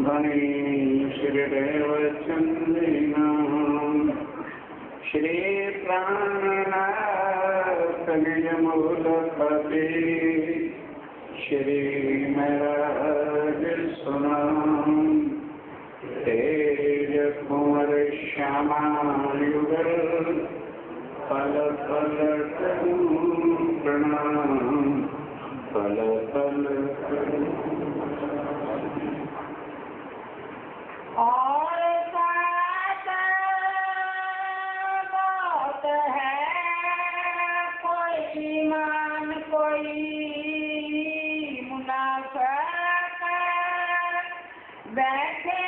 गणेश्वरदेव चंद्रिनाम श्री प्राणनाथ निजमूलपते श्री महाराज सुनाम तेज कुंवर श्यामा युगल फल फल प्रणाम फल फल और साथ बात है कोई मान कोई मुनाफत बैठे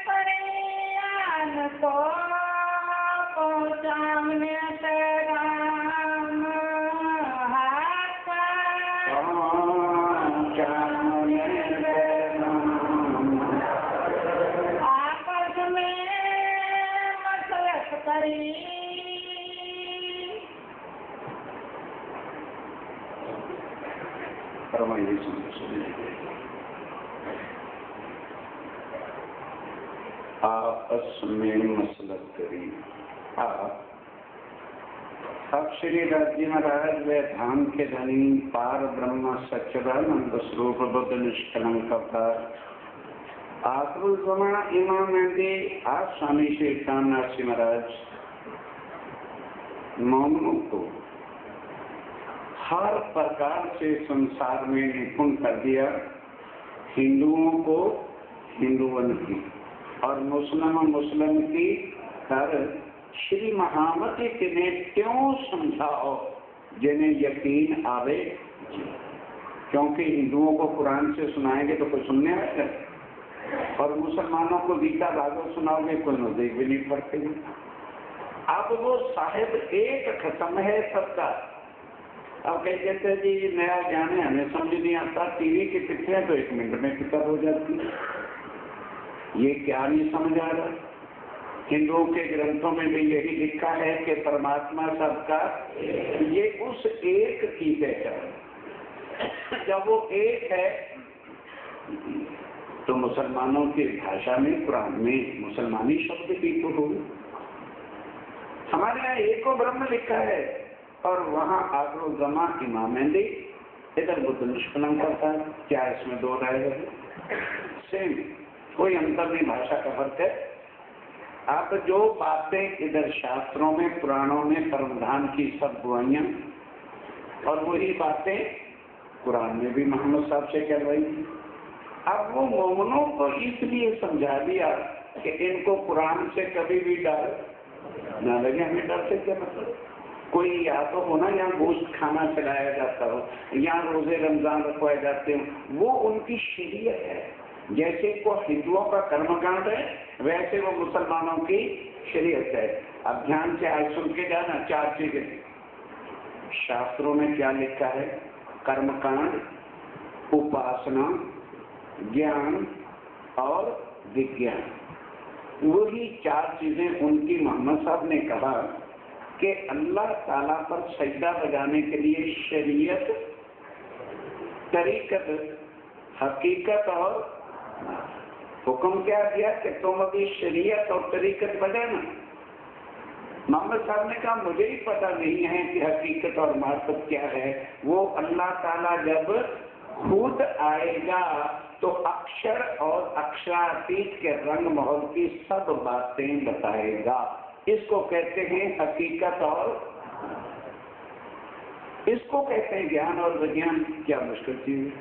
परियान को सामने से राम हाथ आपस में मसलत करी आपस में मसलत करी। अब श्री राजी महाराज वे धाम के धनी पार ब्रह्म सच्चिदानंद स्वरूप बुद्ध निष्कलंक अवतार आक्रोश जमा इमाम मेहंदी आप स्वामी श्री कामनाथ जी महाराज मोमनों को हर प्रकार से संसार में निपुण कर दिया, हिंदुओं को हिंदुवन की और मुस्लिम की कर श्री महामती तिन्हें क्यों समझाओ जिन्हें यकीन आवे, क्योंकि हिंदुओं को कुरान से सुनाएंगे तो कोई सुनने आएगा और मुसलमानों को गीता भागवत सुनाओगे कोई नजदीक भी नहीं पड़ते। अब वो साहिब एक खत्म है सबका। अब कह कहते जी नया ज्ञान है हमें समझ नहीं आता, टीवी की पिक्चर तो 1 मिनट में किताब हो जाती है, ये क्या नहीं समझ आ रहा। हिंदुओं के ग्रंथों में भी यही लिखा है कि परमात्मा सबका, ये उस एक की पहचान। जब वो एक है तो मुसलमानों की भाषा में कुरान में मुसलमानी शब्द भी तो होंगे। हमारे यहाँ एको ब्रह्म लिखा है और वहाँ आगरो जमा इमाम मेहंदी, इधर बुद्ध निष्कलंक करता है। क्या इसमें दो राय है? सेम, कोई अंतर नहीं, भाषा का फर्क है। आप जो बातें इधर शास्त्रों में पुराणों में परमधान की सब बुआइयां और वही बातें कुरान में भी मोहम्मद साहब से करवाई। अब वो मोमनों को इसलिए समझा दिया कि इनको कुरान से कभी भी डर ना लगे। हमें डर से क्या मतलब? कोई या तो होना यहाँ गोश्त खाना चलाया जाता हो, यहाँ रोजे रमजान रखवाए जाते हो, वो उनकी शरीयत है। जैसे को हिंदुओं का कर्मकांड है वैसे वो मुसलमानों की शरीयत है। अब ध्यान से आज सुन के जाना 4 चीजें शास्त्रों में क्या लिखा है। कर्मकांड, उपासना, ज्ञान और विज्ञान, वही 4 चीजें उनकी मोहम्मद साहब ने कहा कि अल्लाह ताला पर सजदा लगाने के लिए शरीयत, तरीकत, हकीकत और हुक्म क्या दिया कि तुम अभी शरीयत और तरीकत बजाना। मोहम्मद साहब ने कहा मुझे ही पता नहीं है कि हकीकत और मार्फत क्या है। वो अल्लाह ताला जब खुद आएगा तो अक्षर और अक्षरातीत के रंग महल की सब बातें बताएगा। इसको कहते हैं हकीकत और इसको कहते हैं ज्ञान और विज्ञान। क्या मुश्किल चीज है?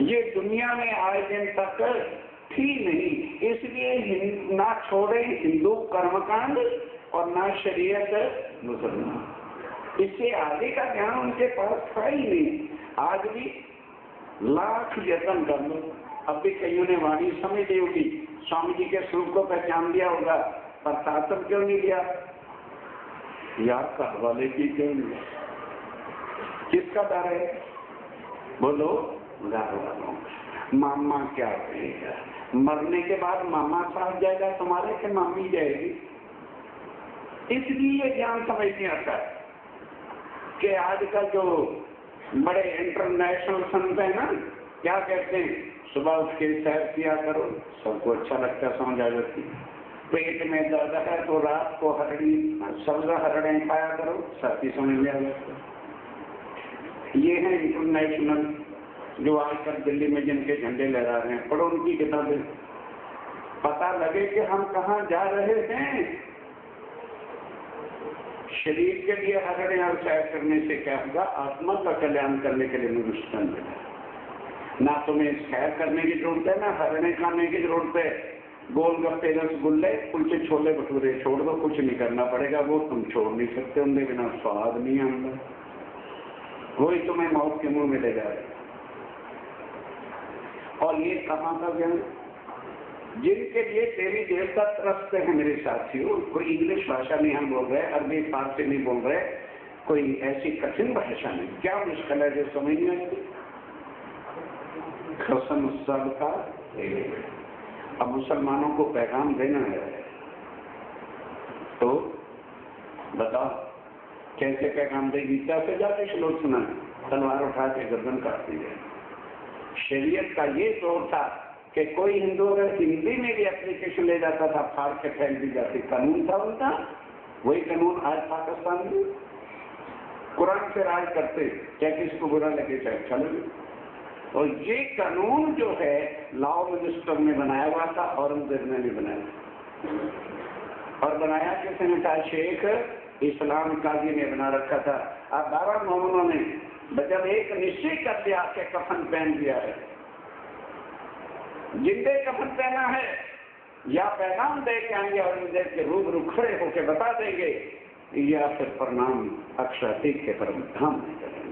ये दुनिया में आए दिन तक थी नहीं, इसलिए ना छोड़े हिंदू कर्मकांड और ना शरीयत मुसलमान। इससे आगे का ज्ञान उनके पास था ही नहीं। आज भी लाख यत्न कर लो, अब भी कईयों ने वाणी समझ ली होगी, स्वामी जी के स्वरूप को पहचान लिया होगा, पर शास्त्र क्यों नहीं लिया? यार घर वाले की क्यों नहीं? किसका डर है? बोलो, घर वालों। मामा क्या कहेगा? मरने के बाद मामा साथ जाएगा तुम्हारे कि मामी जाएगी? इसलिए ज्ञान समझ नहीं आता कि आजकल जो बड़े इंटरनेशनल संत है ना, क्या कहते हैं, सुबह उठ के सैर किया करो, सबको अच्छा लगता है, समझ आ जाती। पेट में दर्द है तो रात को हरड़ी सब्ज हरड़े खाया करो, साथी समझ में आ जाता है। ये है इंटरनेशनल जो आजकल दिल्ली में जिनके झंडे लहरा रहे हैं, पढ़ो उनकी किताबें, पता लगे कि हम कहाँ जा रहे हैं। शरीर के लिए हरड़े और सैर करने से क्या होगा, आत्मा का कल्याण करने के लिए मनुष्य मिला। ना तुम्हें सैर करने की जरूरत है, ना हरड़े खाने की जरूरत है। गोलगप्पे रसगुल्ले कुलचे छोले भटूरे छोड़ दो, कुछ नहीं करना पड़ेगा, वो तुम छोड़ नहीं सकते, उनके बिना स्वाद नहीं आऊंगा, वही तुम्हें मौत के मुंह में ले जाएगा। और ये कहाँ का ज्ञान, जिनके लिए देवी देवता तरसते हैं मेरे साथियों। कोई इंग्लिश भाषा नहीं हम बोल रहे, अरबी फारसी नहीं बोल रहे, कोई ऐसी कठिन भाषा नहीं, क्या मुश्किल है जो समझ नहीं आती। कसम सबका अब मुसलमानों को पैगाम देना है, तो बताओ कैसे पैगाम दे। गीता से जाके श्लोक सुना, तलवार उठा के गर्दन काट दी जाए। शरीयत का ये दौर था कि कोई हिंदू अगर हिंदी में भी एप्लीकेशन ले जाता था, फाड़ के फेंक दी जाती, कानून था उनका। वही कानून आज पाकिस्तान में कुरान से राज करते, चाहे किसको बुरा लगे चाहे अच्छा लगे। और ये कानून जो है लॉ मिनिस्टर ने बनाया हुआ था, औरंगजेब ने भी बनाया, और बनाया किसने था, शेख इस्लाम काजी ने बना रखा था। अब 12 मोमिनों ने जब एक निश्चय कर दिया कि कफन पहन दिया है, जिंदे कफन पहना है, या पैगाम दे के आएंगे औरंगजेब के रूबरू खड़े होकर बता देंगे, या फिर प्रणाम अक्षरातीत के परम धाम नहीं करेंगे।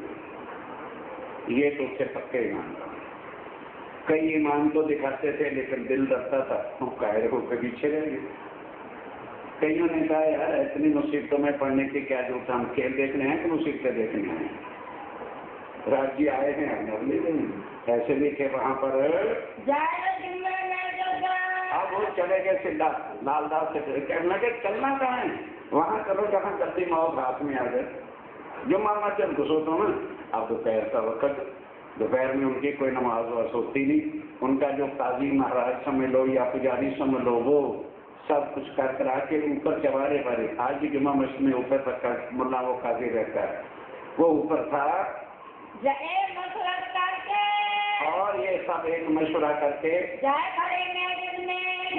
ये तो उससे पक्के ईमान। कई ईमान तो दिखाते थे लेकिन दिल डरता था, हम कायर होकर पीछे रह गए। कईयों ने कहा यार इतनी मुसीबतों में पढ़ने की क्या जरूरत, हम खेल देखने हैं कि मुसीबतें देखने हैं। राज्य आए हैं हम ले गए, ऐसे भी के वहां पर अब वो चले गए सीधा लालदास से कहने लगे चलना कहाँ है, वहां चलो जहाँ जल्दी मौत हाथ में आ जाए। जो मामा चल घुसो तो ना, अब दोपहर का वक्त, दोपहर में उनकी कोई नमाज वाज होती नहीं। उनका जो काजी महाराज समझ लो या पुजारी समझ लो, वो सब कुछ कर करा के ऊपर चवारे वारे, आज भी जुम्मा मस्जिद में ऊपर तक मुल्ला वो काजी रहता है, वो ऊपर था और ये सब एक मशवरा करके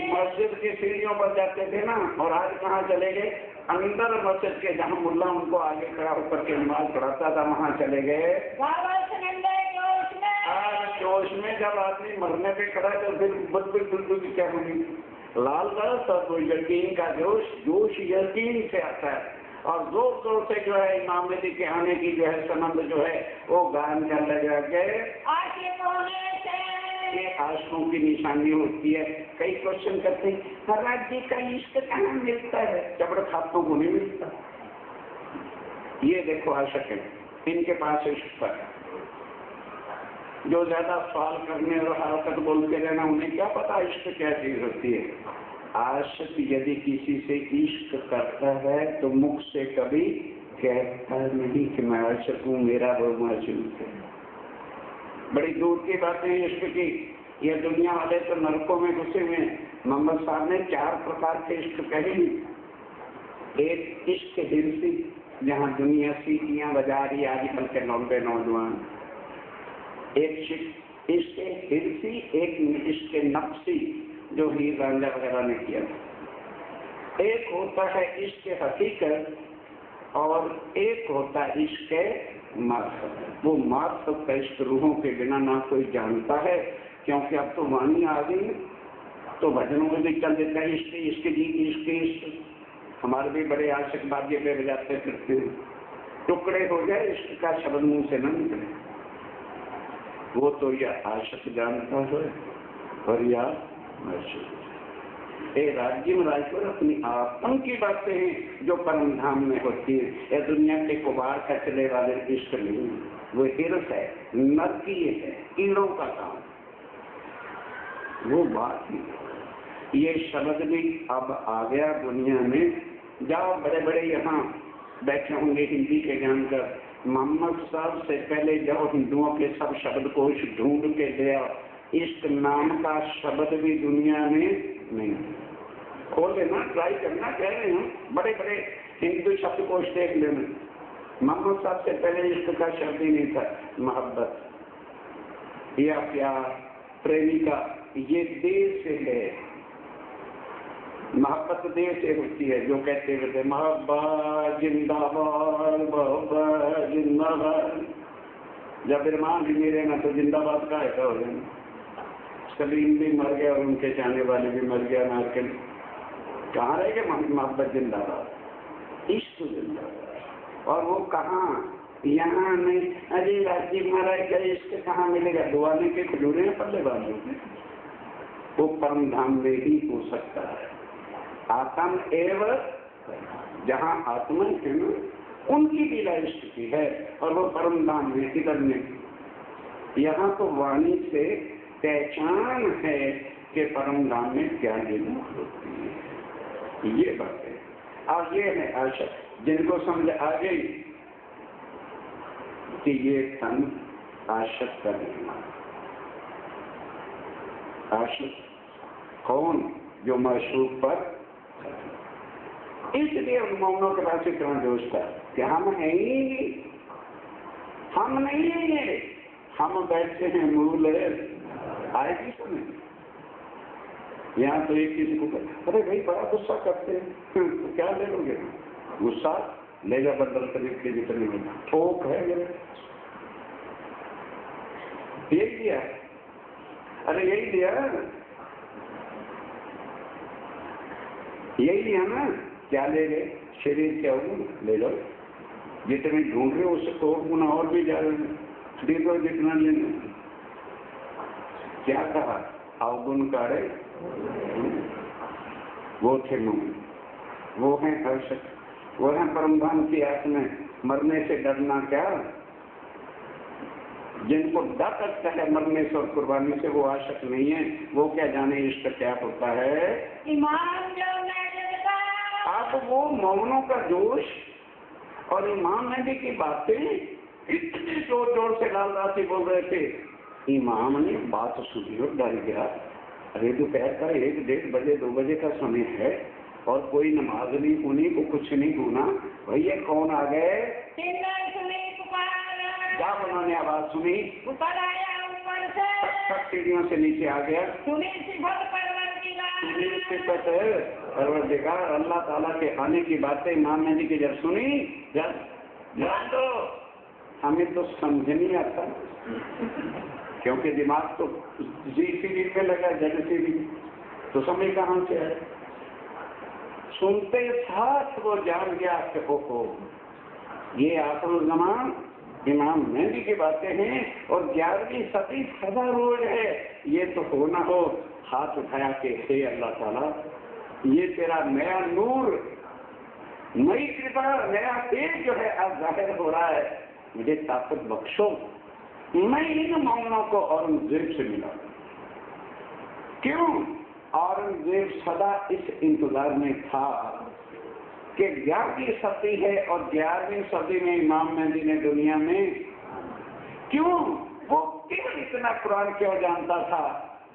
मस्जिद की सीढ़ियों पर जाते थे ना। और आज कहाँ चले गए, अंदर मस्जिद के जहाँ मुल्ला उनको आगे खड़ा होकर के नमाज पढ़ाता था, वहाँ चले गए। आज जोश में जब आदमी मरने पे खड़ा तो फिर बुलबुल क्या होगी, लालदास और कोई यकीन का जोश यकीन से आता है। और जोर जोर से जो है इमाम मेहदी के आने की जो है संबंध जो है वो गान करने लग गए। ये आशिकों की निशानी होती है। कई क्वेश्चन करते हैं महाराज जी का इश्क कहाँ मिलता है, जबड़ खातों को नहीं मिलता। ये देखो आशिक है, इनके पास इश्क है। जो ज्यादा सवाल करने और हरकत बोलते रहना, उन्हें क्या पता इश्क क्या चीज होती है। आशिक यदि किसी से इश्क करता है तो मुख से कभी कहता नहीं कि मैं आशिक हूँ, मेरा वो माशूक है। बड़ी दूर की बातें इश्क की। ये दुनिया वाले तो नरकों में घुसे हुए। मोहम्मद साहब ने 4 प्रकार के इश्क कहे। एक इश्क हिरसी, जहाँ दुनिया सीटियां बजा रही आजकल के लौंडे नौजवान। एक इश्क हिरसी, एक इश्क नफ्सी जो हीर रांझा वगैरह ने किया। एक होता है इश्क हकीकत और एक होता है इश्क मार्फत। वो मार्फत का इश्क रूहों के बिना ना कोई जानता है, क्योंकि अब तो वाणी आ गई तो भजनों में भी चल देता है इश्क इश्क जी इश्क इश्क। हमारे भी बड़े आशिक बाजे पे बजाते फिरते, टुकड़े हो जाए इश्क का शब्द मुंह से न निकले। वो तो यह आशिक जानता है और या राज्य में राजपुर अपनी आपन की बातें हैं जो परम धाम में होती है। यह दुनिया के कुबार का चले वाले इश्क नहीं, वो हिरस है, नरकीय है, कीड़ों का काम। वो बात ही ये शब्द भी अब आ गया दुनिया में। जाओ बड़े बड़े यहाँ बैठे होंगे हिंदी के जानकर, मोहम्मद साहब से पहले जब हिंदुओं के सब शब्दकोश ढूंढ के लिया, इश्क नाम का शब्द भी दुनिया में नहीं। खोल लेना, ट्राई करना, कह रहे हैं बड़े बड़े हिंदू शब्दकोश देख लेना। मोहम्मद साहब से पहले इश्क का शब्द ही नहीं था। मोहब्बत या प्यार, प्रेमिका, ये देश से है। मोहब्बत देश से होती है, जो कहते रहते मोहब्बत जिंदाबाद, मोहब्बत जिंदाबाद। जब इरमान भी मेरे ना तो जिंदाबाद का ऐसा हो जाए। सलीम भी मर गया और उनके चाहने वाले भी मर गया, नारकल कहाँ रह गए? मोहब्बत जिंदाबाद, इश्क जिंदाबाद। और वो कहाँ? यहाँ नहीं। अरे राजीव महाराज का इश्क कहाँ मिलेगा? दुआने के खजूरे हैं पल्ले बाजू में। वो परम धाम में ही हो सकता है। आत्म एवं, जहाँ आत्मा है ना, उनकी लीला इष्ट की है और वो परम धाम में, इधर में। यहाँ तो वाणी से पहचान है कि परम धाम में क्या लीला होती है। ये बात है। और ये है आशा, जिनको समझ आ गई कि ये तन आशक का निर्माण। आशक कौन? जो माशूक पर। इसलिए उन मोमनों के पास इतना जोश था कि हम हैं ही, हम नहीं है, हम बैठे हैं मूल आएगी समय। यहाँ तो एक किसी को अरे भाई बड़ा गुस्सा करते हैं, तो क्या ले लोगे? गुस्सा ले जा, बदल खरीद के जितने में ठोक है यही दिया। अरे यही दिया, यही है ना। क्या ले गए? शरीर क्या हो? ले लो, जितने ढूंढ रहे हो उससे तो गुना और भी जा रहे हैं। दे दो जितना लेना। क्या कहा? अवगुण करे वो थे मुंह, वो है हर्षक, वो है परमधाम की आस में। मरने से डरना क्या? जिनको डर लगता है मरने से और कुर्बानी से, वो आशक नहीं है। वो क्या जाने इश्क क्या होता है? ईमान जो आप वो मौनों का जोश और इमाम नबी की बातें इतनी जोर जोर से लाल राशि बोल रहे थे। इमाम ने बात सुनी और डर गया। अरे दोपहर का 1, 1:30 बजे 2 बजे का समय है और कोई नमाज नहीं सुनी, को कुछ नहीं सुना। भैया कौन आ गए? जब उन्होंने आवाज सुनी, ऊपर आया, ऊपर से सब सीढ़ियों से नीचे आ गया। सुनी सिफत परवरदिगार अल्लाह ताला के आने की बातें इमाम नबी की जब सुनी, जब तो हमें तो समझ नहीं आता, क्योंकि दिमाग तो जी में लगा, जैसे भी तो समझ कहाँ से है। सुनते साथ वो जान गया कि हो ये आखिर ज़मान इमाम नबी की बातें हैं और 11वीं सदी सदा रोज है। ये तो हो ना हो, हाथ उठाया कि हे अल्लाह ताला, ये तेरा नया नूर, नई कृपा, नया तेज जो है आज जाहिर हो रहा है, मुझे ताकत बख्शो। मैं इन मामलों को औरंगजेब से मिला। क्यों? औरंगजेब सदा इस इंतजार में था कि 11वीं सदी है और 11वीं सदी में इमाम मेहदी ने दुनिया में क्यों, वो केवल इतना कुरान क्यों जानता था?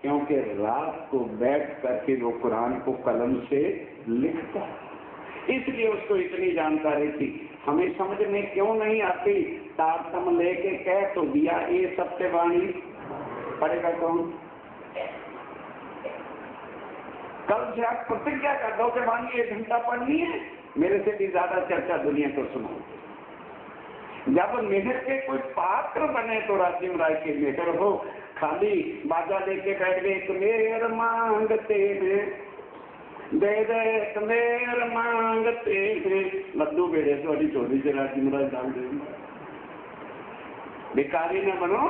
क्योंकि रात को बैठ करके वो कुरान को कलम से लिखता, इसलिए उसको इतनी जानकारी थी। हमें समझ में क्यों नहीं आती? तारतम लेके कह तो दिया, ये सत्यवाणी पढ़ेगा कौन? कल से आप प्रतिज्ञा कर दो कि वाणी 1 घंटा पढ़नी है, मेरे से भी ज्यादा चर्चा दुनिया को सुनो। जब मेहर के कोई पात्र बने तो राजीव राय के मेहर हो, खाली बाजा लेके बैठ गए तो मेहर मांगते हैं, दे दे मेहर मांगते हैं। लड्डू बेड़े तो अभी चोरी से राजीव राय डाल दे। भिखारी न बनो,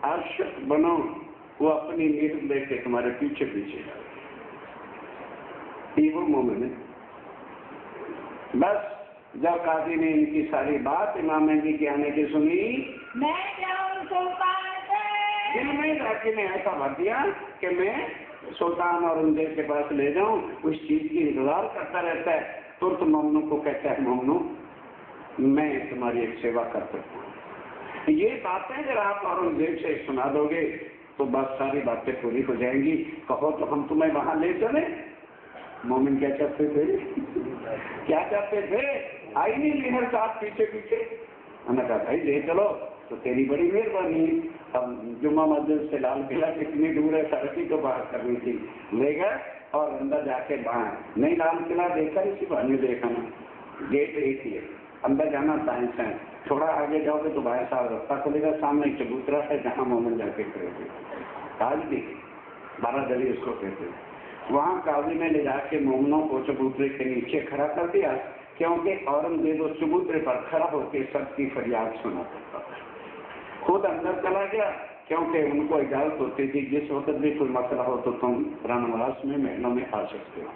आशिक बनो। वो अपनी नींद लेके तुम्हारे पीछे पीछे वो मोमिन है। बस जब काजी ने इनकी सारी बात इमाम मेहदी के आने की सुनी, मैं जाऊं सुल्तान से, दिल में राजी ने ऐसा भर दिया कि मैं सुल्तान औरंगजेब के पास ले जाऊं। उस चीज की इंतजार करता रहता है। तुरंत मोमनों को कहता है, मोमनों मैं तुम्हारी एक सेवा कर सकता हूँ। ये बातें अगर आप औरंगजेब से सुना दोगे तो बस सारी बातें पूरी हो जाएंगी। कहो तो हम तुम्हें वहां ले चले। मोमिन क्या चाहते थे? क्या चाहते थे? आई नहीं मेहर साहब पीछे पीछे। हमने कहा भाई ले चलो तो तेरी बड़ी मेहरबानी। अब जुम्मा मस्जिद से लाल किला कितनी दूर है, सड़क ही तो बाहर करनी थी। ले गए और अंदर जाके बाहर नहीं, लाल किला देखा इसी बहाने देखा ना, गेट एक ही है, अंदर जाना दाएं से, थोड़ा आगे जाओगे तो बाएं साहब रास्ता खुलेगा, सामने एक चबूतरा है जहाँ मोमिन जाके खड़े थे। आज भी 12 गली उसको कहते हैं। वहाँ काजी ने ले जाके मोमिनों को चबूतरे के नीचे खड़ा कर दिया, क्योंकि औरंगजेब उस चबूतरे पर खड़ा होकर सबकी फरियाद सुना करता था। खुद अंदर चला गया, क्योंकि उनको इजाजत होती थी जिस वक्त भी कोई मसला हो तो तुम रानवास में महलों में आ सकते हो।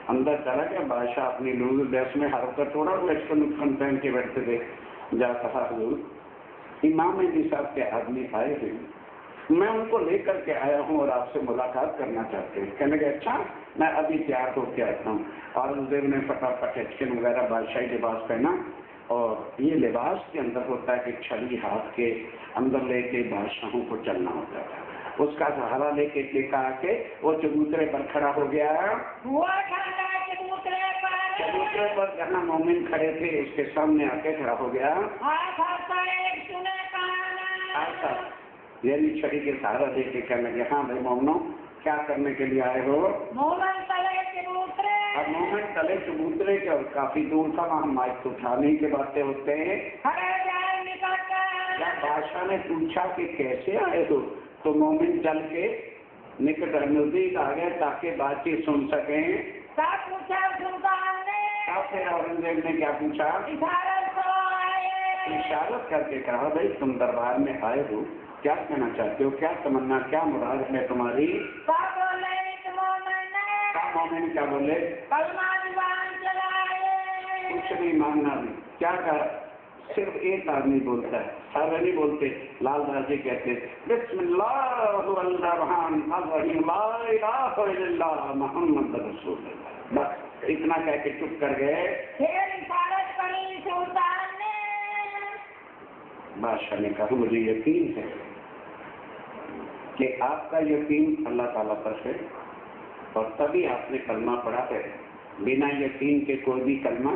अंदर चला गया, बादशाह अपनी लूज ड्रेस में हर वक्त थोड़ा लटकन पहन के बैठते थे। जा कहा हुजूर इमाम मेहदी साहब के आदमी आए हैं, मैं उनको लेकर के आया हूँ और आपसे मुलाकात करना चाहते हैं। कहने लगे अच्छा मैं अभी तैयार होकर आता हूँ। औरंगजेब ने फटाफट एचकन वगैरह बादशाही लिबास पहना, और ये लिबास के अंदर होता है कि छड़ी हाथ के अंदर लेके बादशाहों को चलना होता था। उसका सहारा लेके टेका आके वो चबूतरे पर खड़ा हो गया। चबूतरे पर जहाँ मोमिन खड़े थे उसके सामने आके खड़ा हो गया। यानी छड़ी के सहारा देके कहने लगे हाँ भाई मोमनो क्या करने के लिए आए हो? मोहन तले चबूतरे। अब मोहन तले चबूतरे के और काफी दूर था, वहाँ माइक उठाने की बातें होते हैं। बादशाह ने पूछा कि कैसे आए हो, तो मोमिन चल के निकट नजदीक आ गए ताकि बातचीत सुन सके। फिर औरंगजेब ने क्या पूछा? इशारत करके कहा भाई तुम दरबार में आए हो, क्या कहना चाहते हो, क्या तमन्ना, क्या मुराद है तुम्हारी? मोमिन क्या बोले? कुछ नहीं मांगना भी। क्या कहा? सिर्फ एक आदमी बोलता है, सारे नहीं बोलते। लालदास जी कहते मोहम्मद रसूलुल्लाह, बस इतना कह के चुप कर गए। बादशाह ने कहा मुझे यकीन है कि आपका यकीन अल्लाह ताला पर है और तभी आपने कलमा पढ़ा है। बिना यकीन के कोई भी कलमा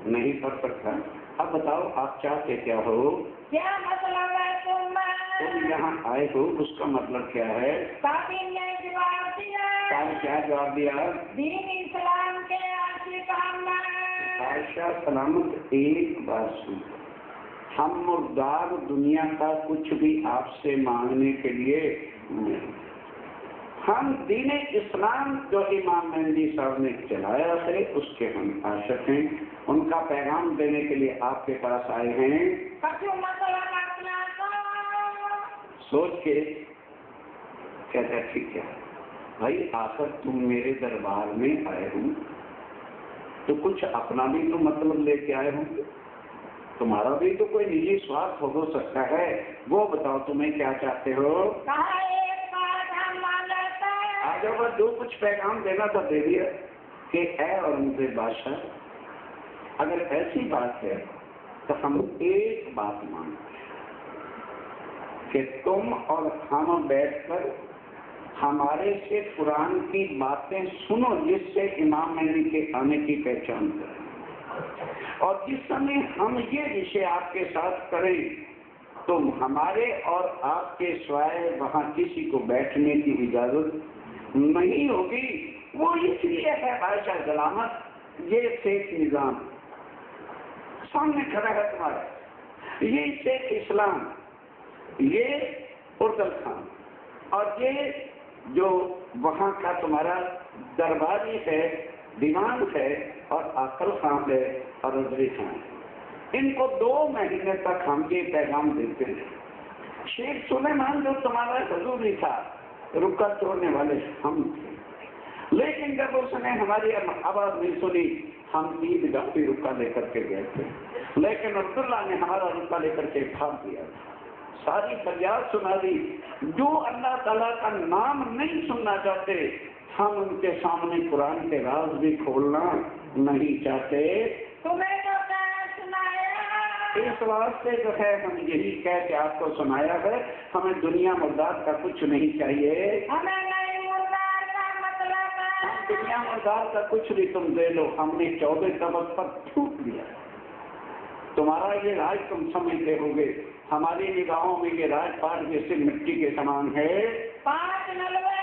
नहीं पढ़ सकता। अब बताओ आप चाहते क्या हो? क्या मतलब है? तुम यहाँ आए हो उसका मतलब क्या है? काबिल ने जवाब दिया। क्या जवाब दिया? दीन इस्लाम के बादशाह सलामत एक बात सुन, हम मुर्दार दुनिया का कुछ भी आपसे मांगने के लिए नहीं, हम दीन इस्लाम जो इमाम मेहदी साहब ने चलाया है उसके हम आशिक हैं, उनका पैगाम देने के लिए आपके पास आए हैं। सोच के कहता ठीक है भाई, आखिर तुम मेरे दरबार में आए हो तो कुछ अपना भी तो मतलब लेके आए हो, तुम्हारा भी तो कोई निजी स्वार्थ हो सकता है, वो बताओ तुम्हें क्या चाहते हो? जब जो कुछ पैगाम देना था दे दिया कि ऐ औरंगजेब बादशाह अगर ऐसी बात है तो हम एक बात मानते हैं कि तुम और हम बैठकर हमारे से कुरान की बातें सुनो, जिससे इमाम मेहदी के आने की पहचान करें, और जिस समय हम ये विषय आपके साथ करें तो हमारे और आपके सिवाय वहाँ किसी को बैठने की इजाजत नहीं होगी। वो इसलिए है बादशाह सलामत, ये शेख निजाम सामने खड़ा है तुम्हारा, ये शेख इस्लाम, ये उर्दल खान, और ये जो वहाँ का तुम्हारा दरबारी है, दीवान है, और आकल खान है और अजरी खान है। इनको 2 महीने तक हम ये पैगाम देते हैं। शेख सुलेमान जो तुम्हारा हजूरी था, रुका तोड़ने वाले हम थे, लेकिन जब उसने हमारी आवाज नहीं सुनी हम ईदगाह पे रुका लेकर के गए थे, लेकिन अब्दुल्ला ने हमारा रुका लेकर के फाड़ दिया, सारी फरियाद सुना दी। जो अल्लाह ताला का नाम नहीं सुनना चाहते हम उनके सामने कुरान के राज भी खोलना नहीं चाहते। तुम्हें तो क्या सुनाया? इस वास्ते जो है हम यही कह के आपको सुनाया है, हमें दुनिया मुर्दार का कुछ नहीं चाहिए। हमें नहीं मुर्दार का मतलब है। दुनिया मुर्दार का कुछ भी तुम दे लो, हमने 14 तबक पर थूक दिया। तुम्हारा ये राज तुम समझते होगे, हमारी निगाहों में ये राजपाट जैसे मिट्टी के समान है। 590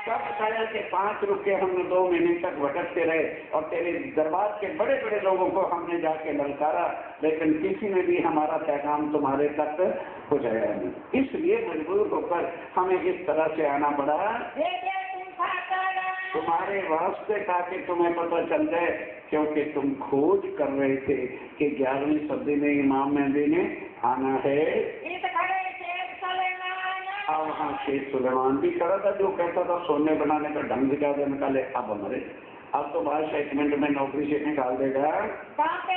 कब खाया कि 5 रुपये हमने 2 महीने तक भटकते रहे और तेरे दरबार के बड़े बड़े लोगों को हमने जाके ललकारा, लेकिन किसी ने भी हमारा पैगाम तुम्हारे तक पहुंचाया नहीं। इसलिए मजबूर होकर हमें इस तरह से आना पड़ा, तुम्हारे वास्ते ताकि तुम्हें पता चल जाए, क्योंकि तुम खोज कर रहे थे कि 11वीं सदी में इमाम मेहदी ने आना है। अब वहाँ शेख सुलेमान भी खड़ा था जो कहता था सोने बनाने का ढंग दिखा दे, निकाले। अब हमारे अब तो बादशाह 1 मिनट में नौकरी से निकाल देगा। कांप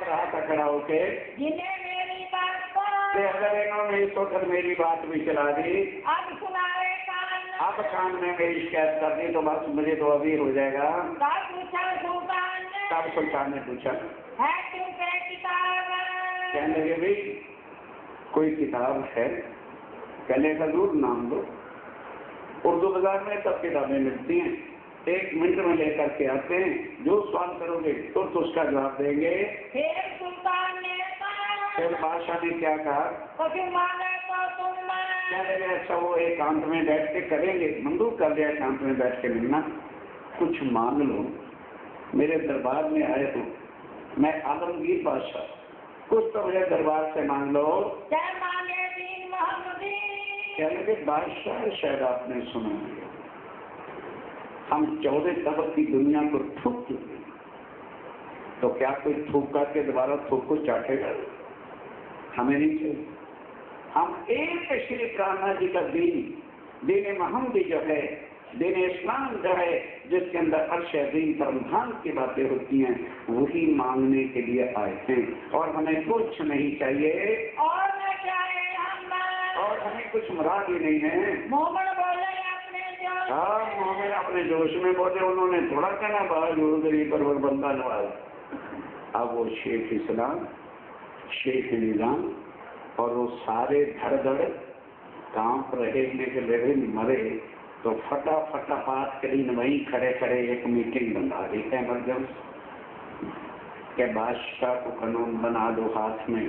रहा था खड़ा होके, अगर इन्होंने इस वक्त मेरी बात भी चला दी, अब कान में मेरी शिकायत कर दी, तो बस मुझे तो अभी हो जाएगा। तब सुल्तान ने पूछा, कहने लगे भाई कोई किताब है? कहने हजूर नाम दो। उर्दू बाजार में सब किताबें मिलती हैं, 1 मिनट में लेकर के आते हैं, जो सवाल करोगे तो उसका जवाब देंगे। फिर बादशाह ने क्या कहा? अच्छा वो एकांत में बैठ के करेंगे, मंजूर कर दिया एकांत में बैठ के मिलना। कुछ मांग लो, मेरे दरबार में आए हो, मैं आलमगीर बादशाह, कुछ तो मुझे दरबार से मांग लो। कहने बादशाह शायद आपने सुना है, हम 14 तबक की दुनिया को थूक चुके, तो क्या कोई थूक करके दोबारा थूक को चाटेगा? हमें नहीं चाहिए। हम एक श्री कान्हा जी का दीन मोहम्मदी जो है, दीन इस्लाम जो है, जिसके अंदर अर्श अज़ीम परमधान की बातें होती हैं, वही मांगने के लिए आए हैं। और हमें कुछ नहीं चाहिए और हमें कुछ मुराद ही नहीं है। मोहम्मद बोले अपने जोश। हाँ, मोहम्मद अपने जोश में बोले, उन्होंने थोड़ा कहना बाहर गरीब पर बंदा नवाज। अब वो शेख इस्लाम, शेख निजाम और वो सारे धड़ धड़ कांप रहे के लड़े मरे, तो फटाफट करीन वहीं खड़े खड़े एक मीटिंग बना दी इमरजेंसी के बादशाह को कानून बना दो हाथ में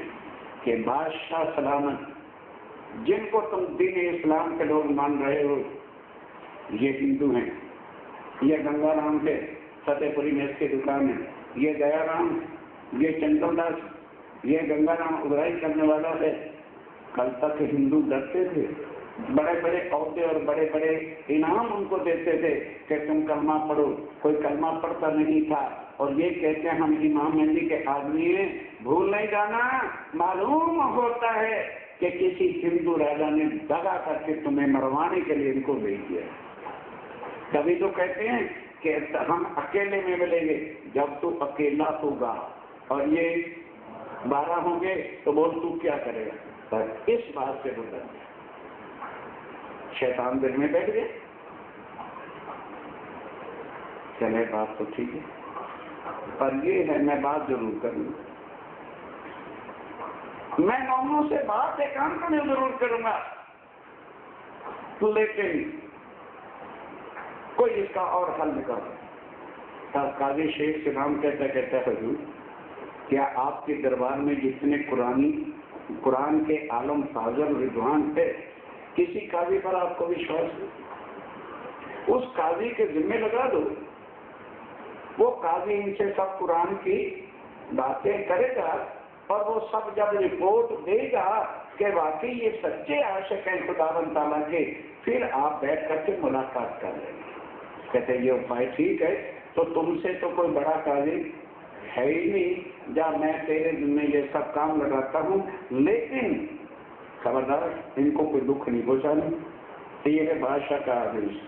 कि बादशाह सलामत, जिनको तुम दीन इस्लाम के लोग मान रहे हो ये हिंदू हैं, ये गंगाराम के फतेहपुरी में इसकी दुकान है, ये दयाराम, ये चंद्रदास, ये गंगाराम उगराई करने वाला है। कल तक हिंदू डरते थे, बड़े बड़े औहदे और बड़े बड़े इनाम उनको देते थे कि तुम कलमा पढ़ो, कोई कलमा पढ़ता नहीं था। और ये कहते हैं हम इमाम मेहदी के आदमी हैं। भूल नहीं जाना, मालूम होता है कि किसी हिंदू राजा ने दगा करके तुम्हें मरवाने के लिए इनको भेज दिया। कभी तो कहते हैं कि हम अकेले में मिलेंगे, जब तू अकेला होगा और ये 12 होंगे तो बोल तू क्या करेगा। पर इस बात से बदल शैतान दिल में बैठ गए। चले बात तो ठीक है, पर ये है मैं बात जरूर करूंगा, मैं नौनों से बात एकांत में जरूर करूंगा, लेकिन कोई इसका और हल निकाल। काजी शेख से नाम कहता हजूर, क्या आपके दरबार में जितने कुरान के आलम फाजल विद्वान थे, किसी काजी पर आपको विश्वास है? उस काजी के जिम्मे लगा दो, वो काजी इनसे सब कुरान की बातें करेगा और वो सब जब रिपोर्ट देगा कि वाकई ये सच्चे आशिक हैं खुदावंद ताला के, फिर आप बैठ करके मुलाकात कर लेंगे। कहते ये उपाय ठीक है, तो तुमसे तो कोई बड़ा काजी है ही नहीं, जब मैं तेरे जिम्मे ये सब काम लगाता हूँ, लेकिन खबरदार इनको कोई दुख नहीं पहुंचाना। तो ये है बादशाह का आदेश,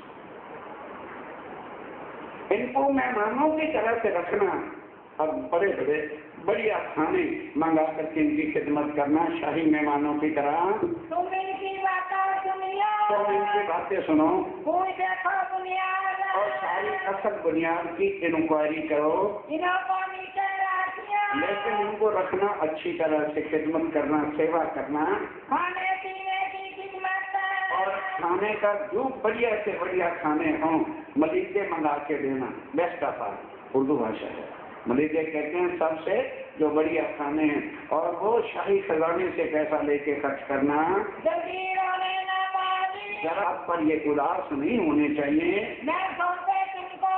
इनको मेहमानों की तरह से रखना और बड़े बड़े बढ़िया खाने मंगा करके इनकी खिदमत करना, शाही मेहमानों की तरह। तुम इनकी बातें सुनियो, तुम इनकी बातें सुनो, कोई देखो बुनियाद और सारी असल बुनियाद की इंक्वायरी करो। इनको नीचे रखियो, लेकिन उनको रखना, अच्छी तरह से खिदमत करना, सेवा करना, खाने पीने की खिदमत, और खाने का जो बढ़िया से बढ़िया खाने हों, मलीदे मंगा के देना। बेस्ट ऑफ ऑल उर्दू भाषा है, मलीदे कहते हैं सबसे जो बढ़िया खाने हैं, और वो शाही खजाने से पैसा लेके खर्च करना। जगीरों ने न मारी, जरा पर ये उदास नहीं होने चाहिए। मैं सौंपे तुमको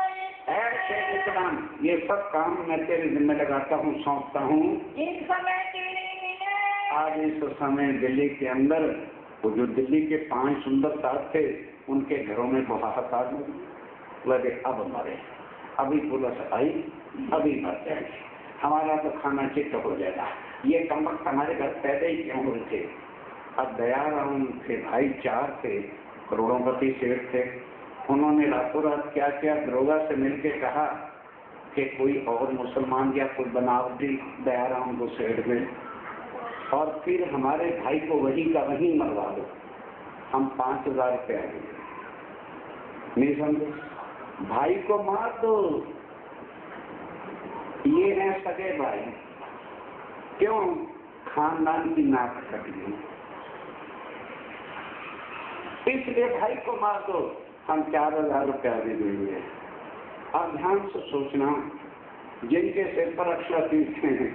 ऐसे इस्लाम, ये सब काम मैं तेरे जिम्मे लगाता हूँ, सौंपता हूँ। इन समय दिल्ली में, आज इस समय दिल्ली के अंदर वो जो दिल्ली के 5 सुंदर साथ थे, उनके घरों में हाहाकार लगे, अब मरे, अभी पुलिस आई, अभी मर जाएंगे, हमारा तो खाना चित्त हो जाएगा। ये कमबख्त हमारे घर पैदा ही क्यों हुए थे? अब दयाराम थे भाई, 4 थे, करोड़ोंपति सेठ थे। उन्होंने रातों रात क्या क्या दरोगा से मिलकर कहा कि कोई और मुसलमान या कोई बनावटी दयाराम को सेठ में, और फिर हमारे भाई को वही का वही मरवा दो, हम 5000 रुपया देंगे। नहीं समझे? भाई को मार दो, ये है सगे भाई, क्यों? खानदान की नाक कटी, इसलिए भाई को मार दो, हम 4000 रुपया दे देंगे। अब ध्यान से सोचना, जिनके सिर पर अक्षर तीर्थ हैं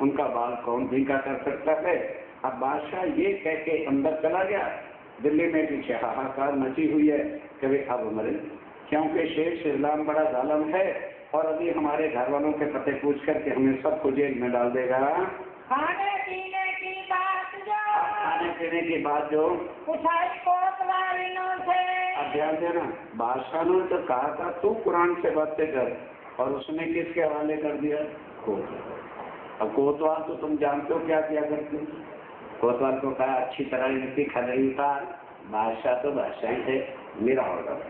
उनका बाल कौन भीगा कर सकता है? अब बादशाह ये कह के अंदर चला गया। दिल्ली में पीछे हाहाकार मची हुई है कि वे अब मरे, क्योंकि शेख इस्लाम बड़ा जालिम है और अभी हमारे घर वालों के पते पूछ करके हमें सबको जेल में डाल देगा। खाने पीने की बात जो, खाने पीने की बात जो उठाई कोतवालियों से, अब ध्यान देना, बादशाह ने तो कहा था तू कुरान से बातें कर, और उसने किसके हवाले कर दिया? कोतवाल। अब कोतवाल तो तुम जानते हो क्या किया करते हो? कोतवाल को कहा अच्छी तरह इनकी खदरी उतार, बादशाह तो बादशाह ही थे, मेरा ऑर्डर।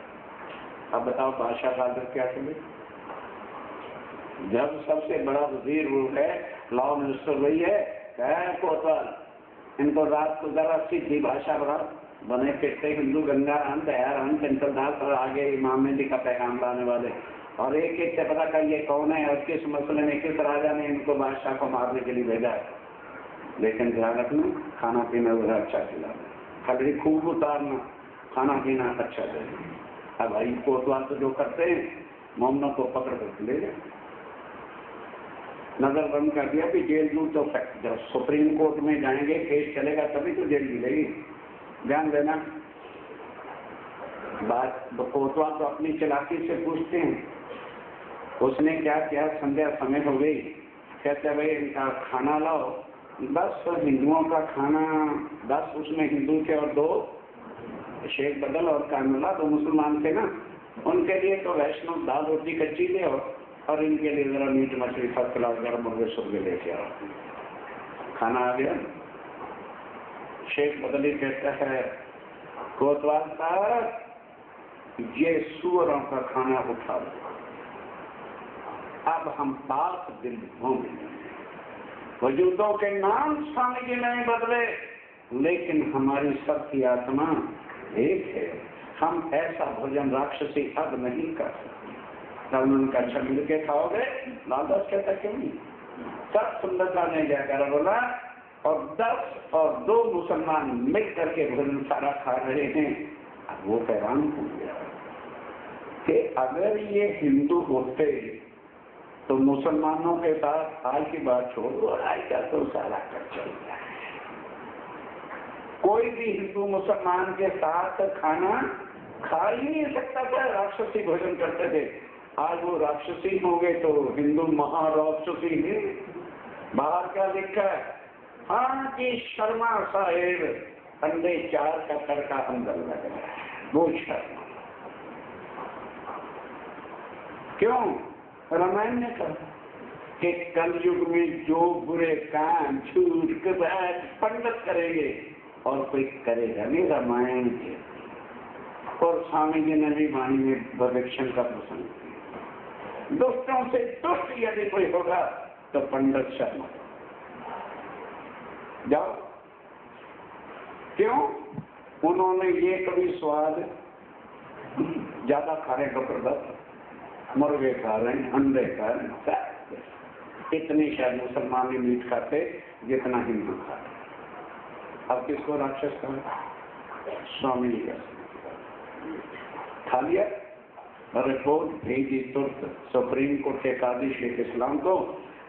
अब बताओ बादशाह का ऑर्डर क्या चले? जब सबसे बड़ा वजीर वो है, लॉ मिनिस्टर वही है, कह कोतवाल इनको रात को जरा सीधी भाषा बने फिरते हिंदू गंगाराम दयाराम चंचलदास और आगे इमाम मेहदी का पैगाम लाने वाले, और एक एक से पता कर ये कौन है और किस मसले में किस राजा ने इनको बादशाह को मारने के लिए भेजा है। लेकिन ध्यान रखना, खाना पीना वह अच्छा खिलाना, खबरी खूब उतारना, खाना पीना अच्छा देना। अब भाई कोतवाल तो जो करते हैं, मोहम्मद को पकड़ कर ले गए, नजर बंद कर दिया कि जेल दूर, तो जब सुप्रीम कोर्ट में जाएंगे केस चलेगा तभी तो जेल मिलेगी। ध्यान देना, बात कोतवाल तो अपनी चालाकी से पूछते हैं। उसने क्या किया, संध्या समय हो गई, कहते भाई इनका खाना लाओ, 10 हिंदुओं का खाना, 10 उसमें हिंदू थे और 2 शेख बदल और कानूला 2 मुसलमान थे ना, उनके लिए तो वैष्णव दाल रोटी कच्ची ले और इनके लिए जरा मीट मछली फर्स्ट क्लास गर्म मुर्गे सुर्गे लेके आओ। खाना आ गया। शेख बदली कहता है कोतवाल साहब ये सुअरों का खाना उठा लो, अब हम पाक दिल होंगे। वजूदों के नाम स्वामी जी नहीं बदले, लेकिन हमारी सबकी आत्मा एक है। हम ऐसा भोजन राक्षसी अब नहीं कर सकते। तब उनका अच्छा मिल के खाओगे, लालच कहता क्यों नहीं? सब सुंदरता ने जाकर बोला, और 10 और 2 मुसलमान मिल करके भोजन सारा खा रहे हैं। अब वो हैरान हो गया कि अगर ये हिंदू होते तो मुसलमानों के साथ आज की बात छोड़ो, आज का तो सारा कर चल रहा है। कोई भी हिंदू मुसलमान के साथ खाना खा ही नहीं सकता था, राक्षसी भोजन करते थे। आज वो राक्षसी होंगे तो हिंदू महाराक्षसी है। बाहर क्या लिखा है? हाँ जी शर्मा साहेब अंडे 4 का तड़का अंदर लग रहा है, वो शर्मा। क्यों? रामायण ने कहा कि कलयुग में जो बुरे काम झूठ कबात पंडित करेंगे और कोई करेगा नहीं, रामायण के। और स्वामी जी ने भी वाणी में भविष्य का प्रसंग किया, दुष्टों से दुष्ट यदि कोई होगा तो पंडित शर्मा। जाओ, क्यों? उन्होंने ये कभी स्वाद ज्यादा खाने का प्रदत्त, मुर्गे खा रहे हैं, अंडे खा रहे हैं, इतने शायद मुसलमान भी मीट खाते जितना हिंदू खाते। अब किसको राक्षस कहा? स्वामी जी का खा लिया, रिपोर्ट भेजी तुरंत सुप्रीम कोर्ट के कादी शेख इस्लाम को,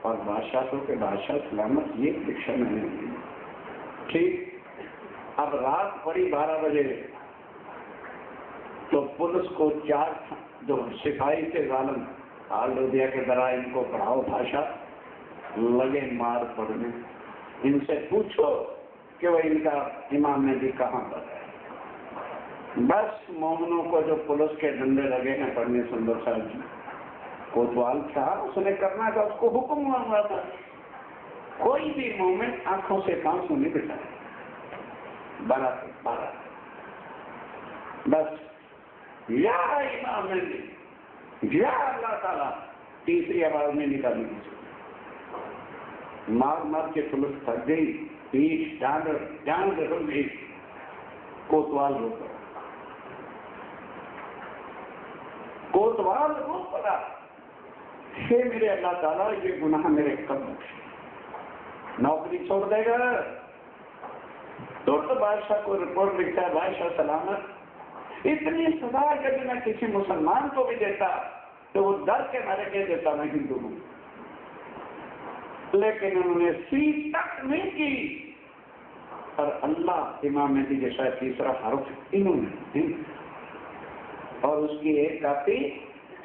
और बादशाह को के बादशाह सलामत, ये शिक्षा मैंने दी। ठीक। अब रात पड़ी 12 बजे, तो पुलिस को 4 जो सिपाही थे जालिम हाल हो दिया कि जरा इनको पढ़ाओ भाषा, लगे मार पड़ने। इनसे पूछो कि वह इनका इमाम मेहदी कहाँ पर है। बस मोमनों को जो पुलिस के डंडे लगे हैं पढ़ने, सुंदर साहब जी कोतवाल था, उसने करना था, उसको हुक्म हुआ था कोई भी मोमिन आंखों से आंसू नहीं बिठाए। 12 बस या इमाम मेहदी या अल्लाह ताला, तीसरी आवाज में निकाली। मार मार के पुलिस थक गई, पीठ जान हो गई, कोतवाल रो पड़ा, कोतवाल रो पड़ा, हे मेरे अल्लाह ताला ये गुनाह मेरे कब बख्शे, नौकरी छोड़ देगा। तो बादशाह को रिपोर्ट लिखता है, बादशाह सलामत, इतनी सजा यदि मैं किसी मुसलमान को भी देता तो वो डर के मारे कह देता मैं हिंदू हूं, लेकिन उन्होंने सी तक नहीं की। और अल्लाह इमाम मेहदी जैसा तीसरा हर्फ इन्होंने, और उसकी एक कापी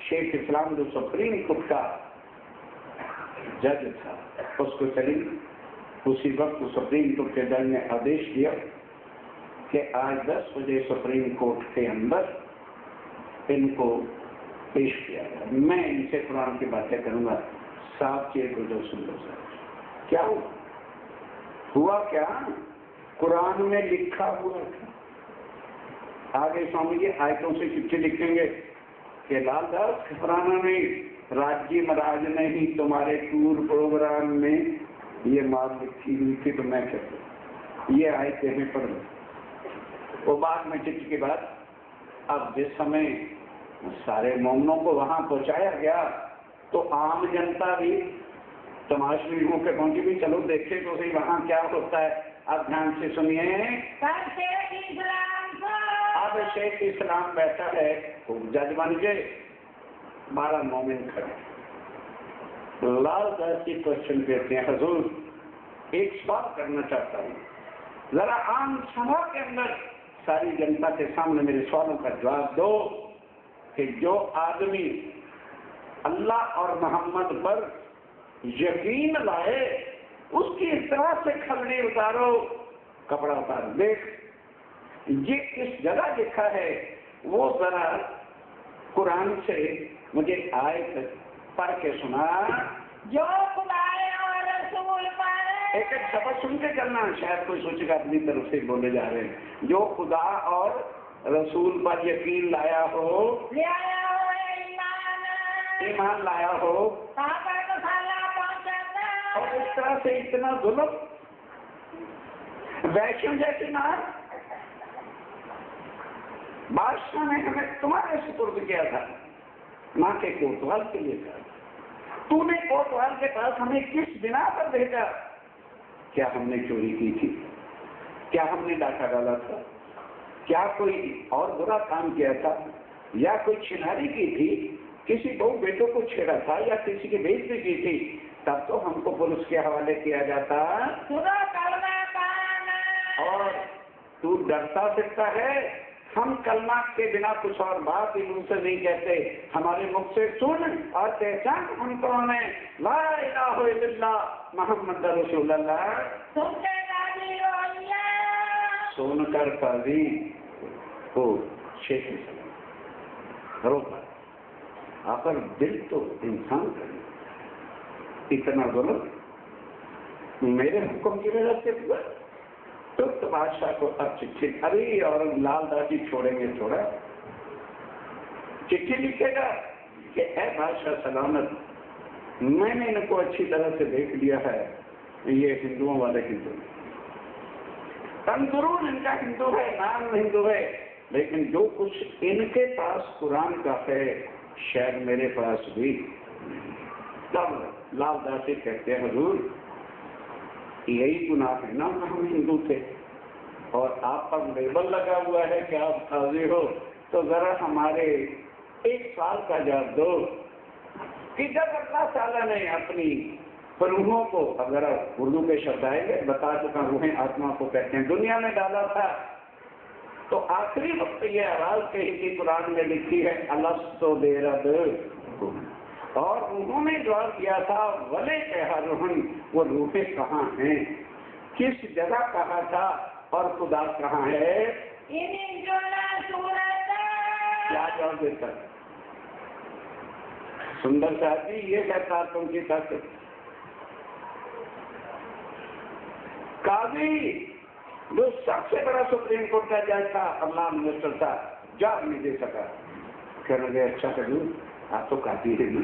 शेख इस्लाम जो सुप्रीम कोर्ट का जज था उसको चली। उसी वक्त सुप्रीम कोर्ट के जज ने आदेश दिया कि आज 10 बजे सुप्रीम कोर्ट के अंदर इनको पेश किया गया। मैं इनसे कुरान की बातें करूंगा। साफ चीज को जो सुन लो सर, क्या हुआ क्या कुरान में लिखा हुआ था। आगे स्वामी जी आयतों से चिट्ठी लिखेंगे कि लालदास घबराना नहीं, राज्य महाराज ने ही तुम्हारे टूर प्रोग्राम में ये मार लिखी हुई थी, तो मैं कहता ये आयतें हैं पढ़ लो। वो बाद में चिट्ठी के बाद अब जिस समय सारे मोमनों को वहां पहुंचाया गया तो आम जनता भी तमाशबीन होकर पहुंची भी, चलो देखे तो सही वहां क्या होता है। अब ध्यान से सुनिए, अब शेख इस्लाम बैठा है, जज बन गए, 12 मोमिन खड़े। लालदास जी क्वेश्चन करते हैं, हुजूर एक सवाल करना चाहता हूँ, जरा आम सभा के अंदर सारी जनता के सामने मेरे सवालों का जवाब दो कि जो आदमी अल्लाह और मोहम्मद पर यकीन लाए उसकी इस तरह से खलनी उतारो, कपड़ा उतारो, देख ये किस जगह लिखा है वो जरा कुरान से मुझे आयत पढ़ के सुना। जो खुदा और रसूल पर, एक शब्द सुन के करना, शायद कोई सोचेगा अपनी तरफ से बोले जा रहे हैं। जो खुदा और रसूल पर यकीन लाया हो, ईमान लाया हो, और इस तरह से इतना जुल्म, वैश्यों जैसी ना बादशाह ने हमें तुम्हारे सुपुर्द किया था, माँ के कोतवाल के लिए था। तूने कोतवाल के पास हमें किस बिना पर भेजा? क्या हमने चोरी की थी? क्या हमने डाका डाला था? क्या कोई और बुरा काम किया था? या कोई छिनारी की थी? किसी बहू बेटों को छेड़ा था या किसी की बेइज्जती की थी? तब तो हमको पुलिस के हवाले किया जाता। और तू डरता फिरता है, हम कलमा के बिना कुछ और बात ही मुंह से नहीं कहते, हमारे मुख से सुन और पहचान हम कौन है। ला इलाहा इल्लल्लाह मोहम्मद रसूलुल्लाह। सुनकर काजी को शेख रोका, आकर दिल तो इंसान कर इतना जुल्म मेरे हुक्म की वजह से हुआ। तो बादशाह को अब चिट्ठी, अरे और लालदास जी छोड़ेंगे थोड़ा, चिट्ठी लिखेगा कि ऐ बादशाह सलामत, मैंने इनको अच्छी तरह से देख लिया है, ये हिंदुओं वाले हिंदू, अंदरून इनका हिंदू है, नाम हिंदू है, लेकिन जो कुछ इनके पास कुरान का है शायद मेरे पास भी। तब लालदासी कहते हैं हुजूर यही गुनाह है ना, हम हिंदू थे और आप पर लेबल लगा हुआ है कि आप काजी हो, तो जरा हमारे 1 साल का जवाब दो कि जब अल्लाह ताला ने अपनी रूहों को, अगर उर्दू के शब्द आएंगे बता चुका, रूहें आत्मा को कहते हैं, दुनिया में डाला था, तो आखिरी वक्त ये आवाज कही थी कुरान में लिखी है अलस्तो बेरब, और उन्होंने जवाब दिया था वले कहा रूहन, वो रूहें कहाँ हैं, किस जगह कहा था और खुदा कहाँ है, क्या जवाब देता? सुंदर साहब जी ये कहता तुमकी ताकत। काजी जो सबसे बड़ा सुप्रीम कोर्ट का जज था, अल्लाह मिनिस्टर था, जवाब नहीं दे सका। कहने लगे अच्छा करूँ, आप तो काजी है ना,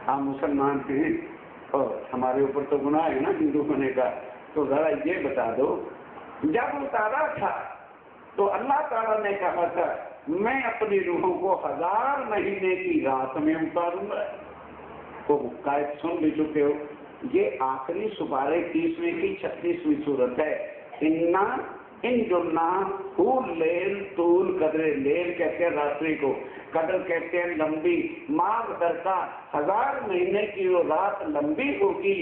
आप मुसलमान हैं और हमारे ऊपर तो गुनाह है ना हिंदू होने का, तो जरा ये बता दो जब उतारा था तो अल्लाह ताला ने कहा था मैं अपनी रूहों को 1000 महीने की रात में उतारूंगा। तो कायद सुन भी चुके हो, ये आखिरी सुपारे 30वें की 36वीं सूरत है। इन्ना इन जुन्ना लेल तूल कदरे, लेल कहते हैं रात्रि को, कदर कहते हैं लंबी, माग दरका 1000 महीने की वो रात लंबी होगी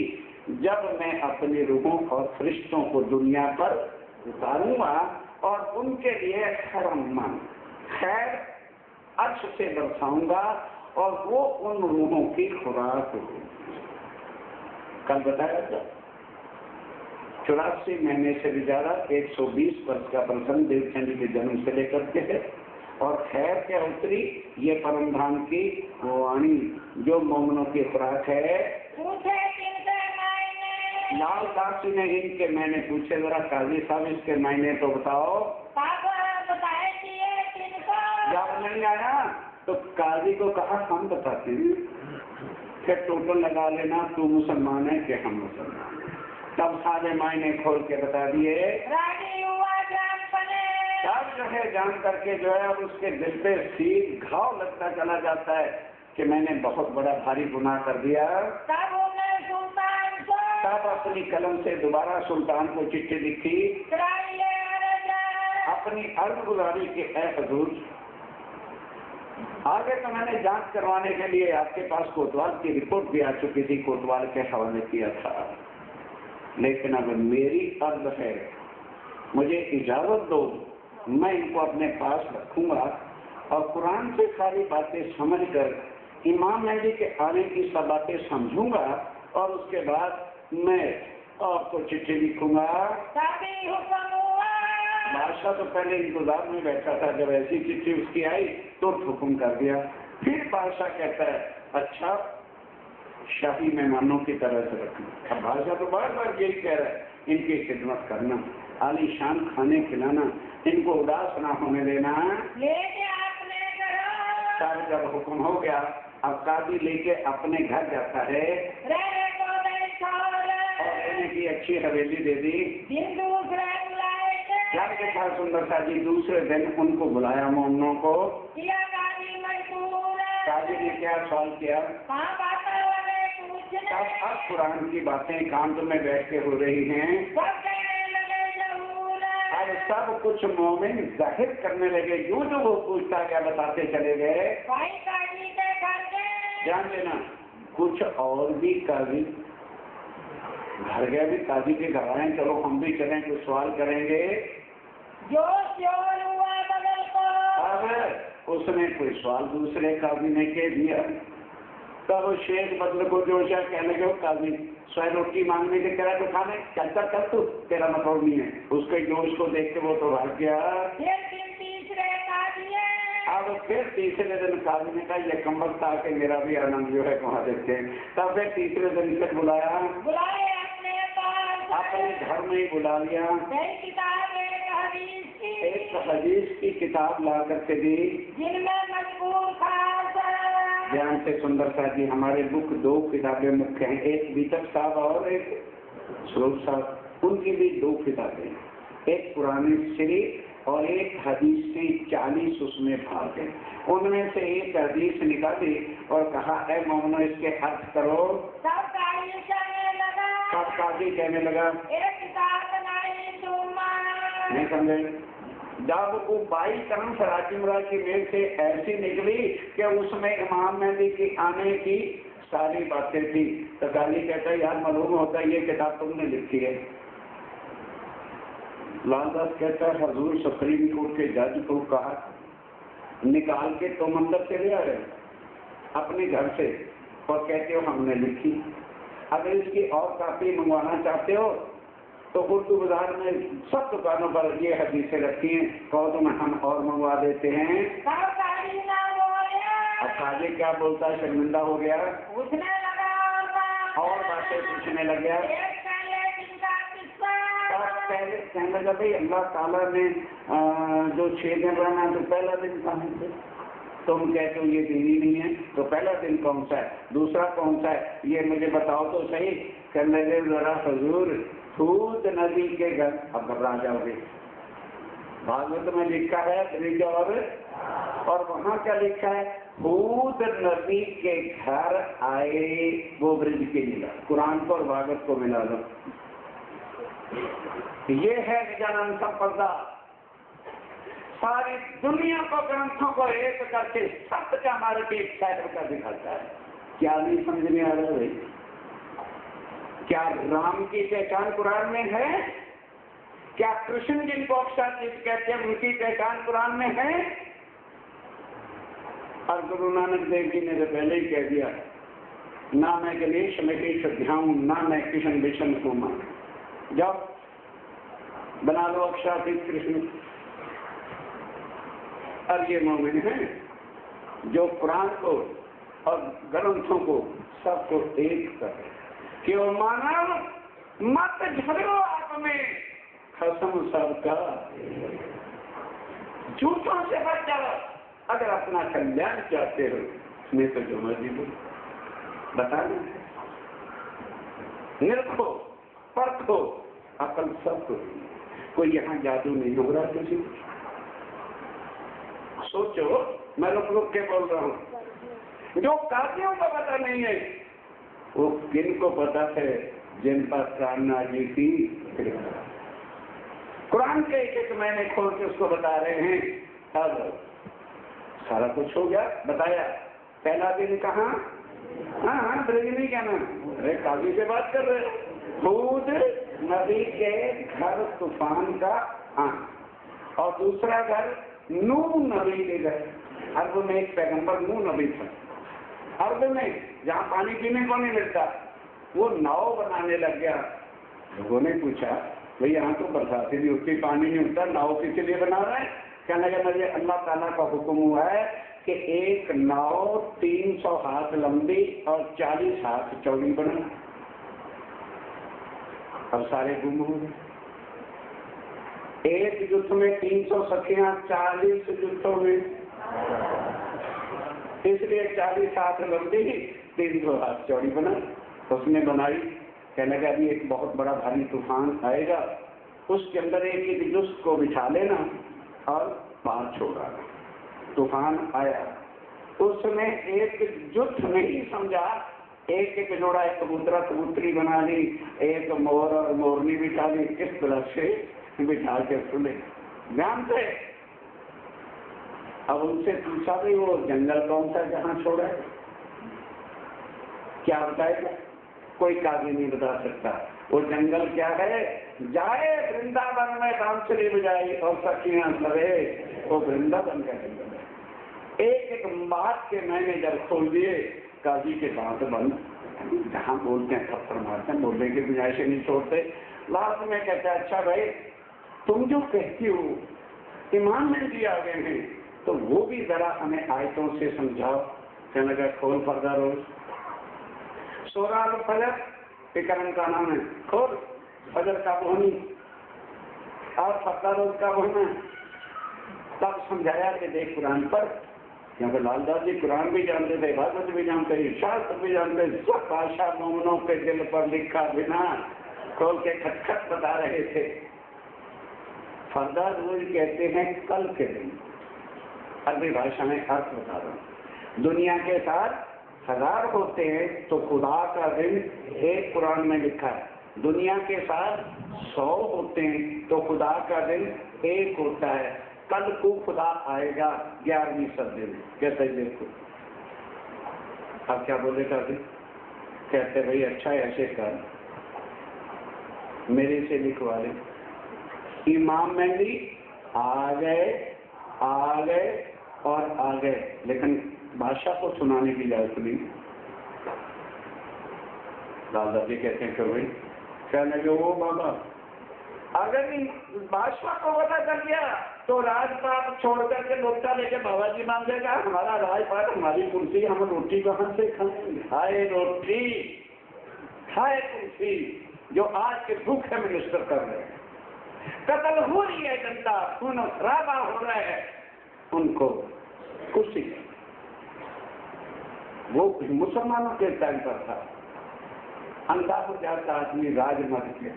जब मैं अपनी रूहों और फरिश्तों को दुनिया पर उतारूंगा और उनके लिए खैर अर्श से बरसाऊंगा और वो उन रूहों की खुराक होगी। कल बताया था 84 महीने से भी ज्यादा 120 वर्ष का प्रसंग देवचंडी के जन्म से लेकर के है, और खैर क्या उतरी ये परमधाम की वाणी जो मोमनों की खुराक है। लालदासी ने इनके मैंने पूछे, जरा काजी साहब इसके मायने तो बताओ। जब नहीं आया तो काजी को कहा हम बताते हैं, फिर टोटल लगा लेना तू मुसलमान है कि हम मुसलमान हैं। तब सारे मायने खोल के बता दिए, तब जो है जान करके जो है उसके दिल पे सीध घाव लगता चला जाता है कि मैंने बहुत बड़ा भारी गुनाह कर दिया। तब अपनी कलम से दोबारा सुल्तान को चिट्ठी लिखी, अपनी अर्ज गुजारी के ऐ हुजूर आगे तो मैंने जांच करवाने के लिए आपके पास कोतवाल की रिपोर्ट भी आ चुकी थी, कोतवाल के हवाले किया था, लेकिन अब मेरी अर्ज है मुझे इजाजत दो, मैं इनको अपने पास रखूंगा और कुरान से सारी बातें समझकर इमाम महदी के आने की सब बातें समझूंगा और उसके बाद मैं आपको चिट्ठी लिखूंगा। बादशाह तो पहले इंतजार में बैठा था, जब ऐसी चिट्ठी उसकी आई तो हुक्म कर दिया। फिर बादशाह कहता है अच्छा शाही मेहमानों की तरह से रखना। अब बादशाह तो बार बार यही कह रहा है इनकी खिदमत करना, आलीशान खाने खिलाना, इनको उदास ना होने देना। सारे जब हुक्म हो गया अब काजी लेके अपने घर जाता है और लेने की अच्छी हवेली दे दी। क्या देखा सुंदर सा जी, दूसरे दिन उनको बुलाया मोमनों को। काजी ने क्या सवाल किया, अब कुरान की बातें एकांत में बैठ के हो रही हैं, अब सब कुछ मोमिन जाहिर करने लगे, जो जो वो पूछता गया बताते चले गए। ध्यान देना कुछ और भी काजी घर गए, भी काजी के घर आए, चलो हम भी चलें कुछ सवाल करेंगे। अब उसने कोई सवाल दूसरे काजी ने कह दिया, तब शेख बदल को जोशा कहने लगे काजी 100 रोटी मांगने के करा तो खाने चलता कर तू, तेरा मतलब नहीं है। उसके जोश को देख के वो तो भाग गया। अब फिर तीसरे दिन काजी ने कहा ये कम वक्त आके मेरा भी आनंद जो है वहाँ देखते हैं। तब फिर तीसरे दिन से बुलाया, अपने घर में ही बुला लिया, एक हदीस की किताब ला करके दी, जिनमें मजबूर ध्यान से सुंदर सा जी हमारे बुक 2 किताबें मुख्य हैं, एक बीतक साहब और एक स्वरूप साहब, उनकी भी 2 किताबें, एक पुरानी शरीफ और एक हदीस की 40 उसमें भाग है। उनमें से एक हदीस निकाली और कहा ऐ मोमनो इसके अर्थ करो। अब काजी कहने लगा, एक किताब बनाई तुम नहीं समझे? जब वो 22 तरफ राजिमरा की मेल से ऐसी निकली कि उसमें इमाम मेहदी की आने की सारी बातें थी, तो काजी कहता है यार मालूम होता है ये किताब तुमने लिखी है। लालदास कहता है हजूर सुप्रीम कोर्ट के जज को कहा निकाल के तुम अंदर से ले आ रहे अपने घर से और कहते हो हमने लिखी। अगर इसकी और कापी मंगवाना चाहते हो तो उर्दू बाजार में सब दुकानों पर ये हदीसें रखी हैं, कहो तो हम और मंगवा देते हैं। अब काजी क्या बोलता है, शर्मिंदा हो गया, पूछने लगा और बातें पूछने लग गया। पहले कहने लगा भाई अल्लाह ताला ने जो 6 दिन रहना तो पहला दिन कहाँ से तुम कहते हो ये दिन ही नहीं है, तो पहला दिन कौन सा है, दूसरा कौन सा है, ये मुझे बताओ तो सही। कहने लगे जरा हजूर हूद नदी के घर, अब घबरा जाओगे, भागवत में लिखा है ब्रिज और वहां क्या लिखा है, हूद नदी के घर आए वो ब्रिज के मिला। कुरान को और भागवत को मिला लो, ये है निजानंद संपदा। सारी दुनिया को ग्रंथों को एक करके सत्य का मार्ग एक शहर का दिखाता है। क्या नहीं समझ में आ रहा भाई? क्या राम की पहचान कुरान में है? क्या कृष्ण जिनको अक्षातीत कहते हैं उनकी पहचान कुरान में है? और गुरु नानक देव जी ने तो पहले ही कह दिया, ना मैं गणेश में ध्यान, ना मैं कृष्ण विष्णु कुमार। जब बना लो अक्षरातीत कृष्ण। और ये मोमिन है जो कुरान को और ग्रंथों को सबको एक करे कि वो मानव मत झगड़ो आप में, खसम सबका झूठों से बच जाओ। अगर अपना कल्याण चाहते हो नहीं तो जो मर्जी बोलो, बता दें, निरखो परखो, अकल सबको। कोई यहाँ जादू नहीं हो रहा किसी। सोचो, मैं रुक के बोल रहा हूँ, जो काफियों को पता नहीं है वो किन को पता है, जिन पर कामना जी थी। कुरान के एक महीने खोल के उसको बता रहे हैं। अब सारा कुछ हो गया, बताया। पहला दिन कहाँ? हाँ ब्रिज नहीं कहना, अरे काफी से बात कर रहे। हूद नदी के घर तूफान का और दूसरा घर नूह नबी के घर। अरब में एक पैगंबर नूह नबी था। अरब में जहाँ पानी पीने को नहीं मिलता, वो नाव बनाने लग गया। लोगों ने पूछा भाई यहाँ तो बरसाती भी होती, पानी नहीं होता, नाव किस लिए बना रहा है? कहने लगे मुझे अल्लाह ताला का हुक्म हुआ है कि एक नाव 300 हाथ लंबी और 40 हाथ चौड़ी बना। अब सारे गुम हो गए। एक युद्ध में 300 सखियां, 40 युद्धों में, इसलिए 40 हाथ लंबी 300 हाथ चौड़ी बना। उसने बनाई। कहने लगा अभी एक बहुत बड़ा भारी तूफान आएगा, उसके अंदर एक एक जुस्त को बिठा लेना और बाहर छोड़ा। तूफान आया, उसने एक जुस्त नहीं समझा, एक एक जोड़ा, एक कबूतरा कबूतरी बना ली, एक मोर और मोरनी बिठा ली, किस तरह से बिठा के सुने ध्यान से। अब उनसे पूछा भाई वो जंगल कौन सा जहां छोड़ा है? क्या बताएगा? कोई कागज नहीं बता सकता। वो जंगल क्या है? जाए वृंदावन में बांसुरी बजाई और सखियां सरे, वो वृंदावन का जंगल है। एक एक बात के मैंने जब खोल दिए, काजी के दांत बंद। जहां बोलते हैं थप्पड़ मारते हैं, बोलने की गुंजाइश नहीं छोड़ते। लास्ट में कहते हैं अच्छा भाई तुम जो कहती हो ईमान में भी आ गए हैं, तो वो भी जरा हमें आयतों से समझाओ। कहने लगा खोल पर्दा रोज, सोरा फजर फिक्रन का नाम है, खोल फजर का बोहनी और पर्दा रोज का बोहना। तब समझाया कि देख कुरान पर, क्योंकि लालदास जी कुरान भी जानते थे, भागवत भी जानते थे, शास्त्र भी जानते थे, सब भाषा मोमनों के दिल पर लिखा बिना खोल के खटखट बता रहे थे। फर्दा रोज कहते हैं कल के दिन, अरबी भाषा में अर्थ बता रहा हूँ। दुनिया के साथ 1000 होते हैं तो खुदा का दिन एक कुरान में लिखा है, दुनिया के साथ 100 होते हैं तो खुदा का दिन एक होता है। कल को खुदा आएगा 11वीं सदी में। कहते देखो अब क्या बोले कर दे, कहते भाई अच्छा ऐसे कर, मेरे से लिखवा ले। इमाम मेहदी आ गए और आ गए, लेकिन बादशाह को सुनाने की इजाजत नहीं। दादाजी कहते हैं कि भाई कहने लगे वो बाबा अगर बादशाह को पता कर गया तो राजपाट छोड़ करके लोटा लेके बाबा जी मान देगा, हमारा राजपाट हमारी कुर्सी, हम रोटी कहाँ से खाएंगे। हाय रोटी, हाय कुर्सी जो आज के भूखे मिनिस्टर कर रहे हैं। कत्ल हो रही है जनता, खून खराबा हो रहा है, उनको कुर्सी। वो मुसलमानों के टाइम पर था। अंधा हो जाता आदमी राजमर्द के,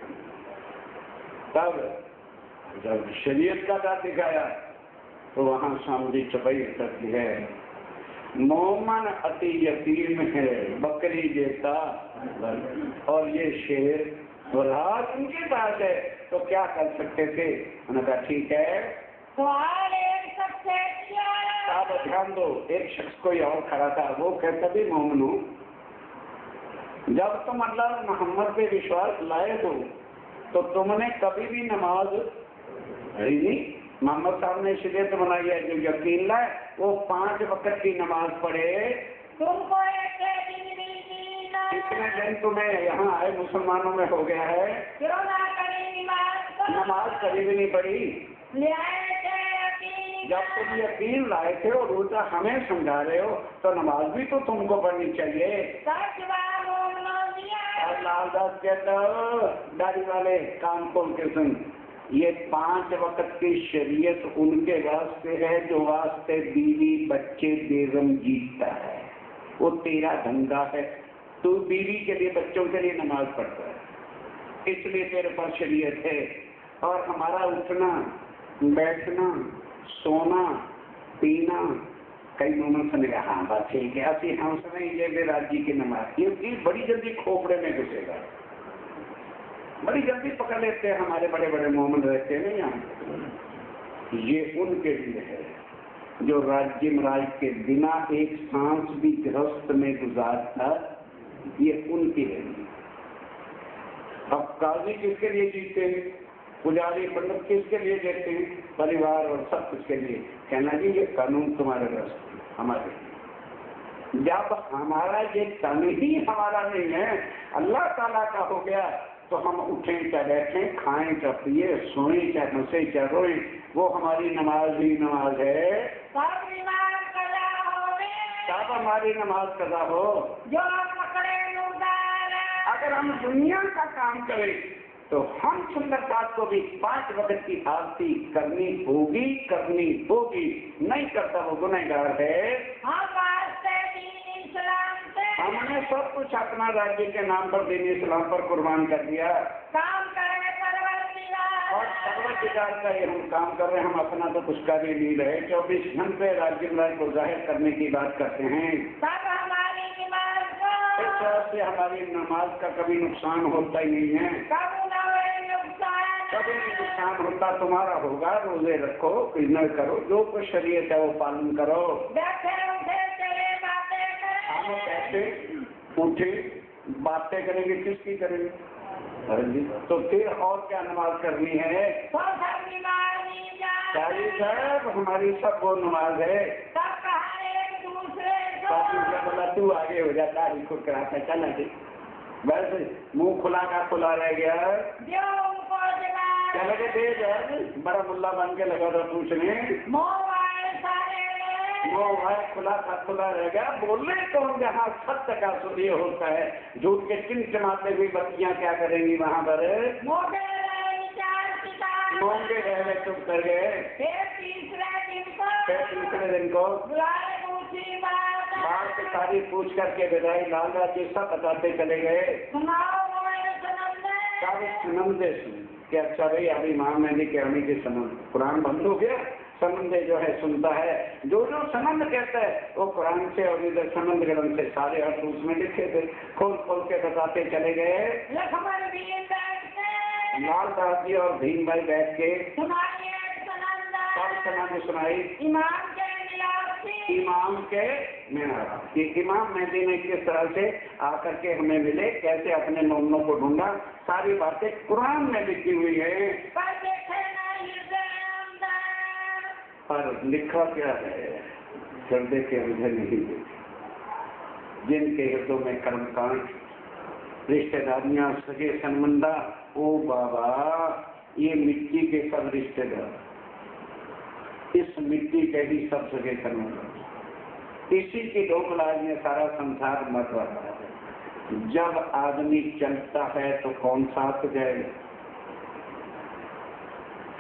तब जब शरीयत का राह दिखाया तो वहां सामने चपाई करती है, मोमन अति यतीम है बकरी जैसा, और ये शेर और रात उनके पास है, तो क्या कर सकते थे। उन्होंने कहा ठीक है, तो हर एक सबसे आप ध्यान दो। एक शख्स कोई और खड़ा था, वो कहता भी मोमन हूँ, जब तुम अल्लाह मोहम्मद पे विश्वास लाए हो तो तुमने कभी भी नमाज पढ़ी नहीं। मोहम्मद साहब ने इसलिए तो बनाई है, जो यकीन लाए वो 5 वक्त की नमाज पढ़े। तुमको इतने दिन तुम्हें यहाँ आए मुसलमानों में हो गया है, क्यों ना करी नमाज कभी भी नहीं पढ़ी। जब तुम यकीन लाए थे और उल्टा हमें समझा रहे हो तो नमाज भी तो तुमको पढ़नी चाहिए। लालदास कहता दाढ़ी वाले कान खोल के सुन, ये 5 वक्त की शरीयत उनके वास्ते है जो वास्ते बीवी बच्चे बेगम जीतता है, वो तेरा धंधा है। तू बीवी के लिए बच्चों के लिए नमाज पढ़ता है, इसलिए तेरे पास शरीयत है। और हमारा उठना बैठना सोना पीना, कई मोमेंट्स ने कहा हाँ बात ठीक है, अभी हम समय ये बेराजी की नमाज, ये बड़ी जल्दी खोपड़े में घुसेगा, बड़ी जल्दी पकड़ लेते हैं। हमारे बड़े बड़े मोमेंट रहते हैं यहाँ, ये उनके लिए है जो राज्य महाराज के बिना एक सांस भी गृहस्थ में गुजारता, ये उनकी है। अब काजी किसके लिए जीते हैं, पुजारी पंडित किसके लिए देते हैं, परिवार और सब कुछ के लिए। कहना जी ये कानून तुम्हारे रास्ते हमारे। जब हमारा ये तन ही हमारा नहीं है, अल्लाह ताला का हो गया, तो हम उठें चाहे बैठें, खाएं चाहे पिए, सोएं चाहे हंसे चाहे रोएं, वो हमारी नमाज ही नमाज है। सब हमारी नमाज कदा हो। जो पकड़े अगर हम दुनिया का काम करें तो हम सुंदरता को भी 5 वक्त की आरती करनी होगी, नहीं करता वो गुनहगार है। हमने सब कुछ अपना राज्य के नाम पर दीन इस्लाम पर कुर्बान कर दिया। काम करे और सर्वधिकार का ये हम काम कर रहे हैं, हम अपना तो कुछ कर ही नहीं रहे। 24 घंटे राज्य को जाहिर करने की बात करते हैं। इस तरह से हमारी नमाज का कभी नुकसान होता ही नहीं है, कभी भी नुकसान होता तुम्हारा होगा। रोजे रखो, बिजनेस करो, जो कुछ शरीयत है वो पालन करो। हम कैसे उठे बातें करेंगे, किसकी करेंगे? तो फिर और क्या नमाज करनी है? साहब हमारी सब वो नमाज है। बोला तू आगे हो जाता है, खुद कराता चला दे, बस मुंह खुला का खुला रह गया। क्या लगे दे बड़ा मुल्ला बन के लगा था पूछने, मोबाइल खुला का खुला रह गया। बोले तो जहाँ सत्य का सूर्य होता है, झूठ के चिमचमाते हुई बच्चियां क्या करेंगी वहाँ पर? मोंगे रहे चुप कर गए। तीसरे दिन को बात से सारी पूछ करके विदाई लालरा जी सब बताते चले गए। सनम दे कि अच्छा भाई अभी माँ मैंने कहने के सनम कुरान बंद हो गया, संबंध जो है सुनता है, जो जो संबंध कहता है वो कुरान से और इधर संबंध ग्रंथ से सारे अर्थ उसमें लिखे थे, खोल खोल के बताते चले गए। लक्ष्मण भी बैठ के लाल दास जी और भीम भाई बैठ के सुनाइए सब सुनाने सुनाई इमाम के मिलापी इमाम के मेहरा कि इमाम मेहदी ने किस तरह से आकर के हमें मिले, कैसे अपने मोमनों को ढूंढा, सारी बातें कुरान में लिखी हुई है। पर देखे ना हृदय अंदर, पर लिखा क्या है? हृदय के हृदय नहीं देखे, जिनके हृदयों में कर्मकांड, रिश्तेदारियां, सगे संबंधा, ओ बाबा ये मिट्टी के सब रिश्तेदार, इस मिट्टी के ही सब सगे संबंध, इसी की डोकलाज में सारा संसार मर रहा है। जब आदमी चलता है तो कौन साथ जाएगा?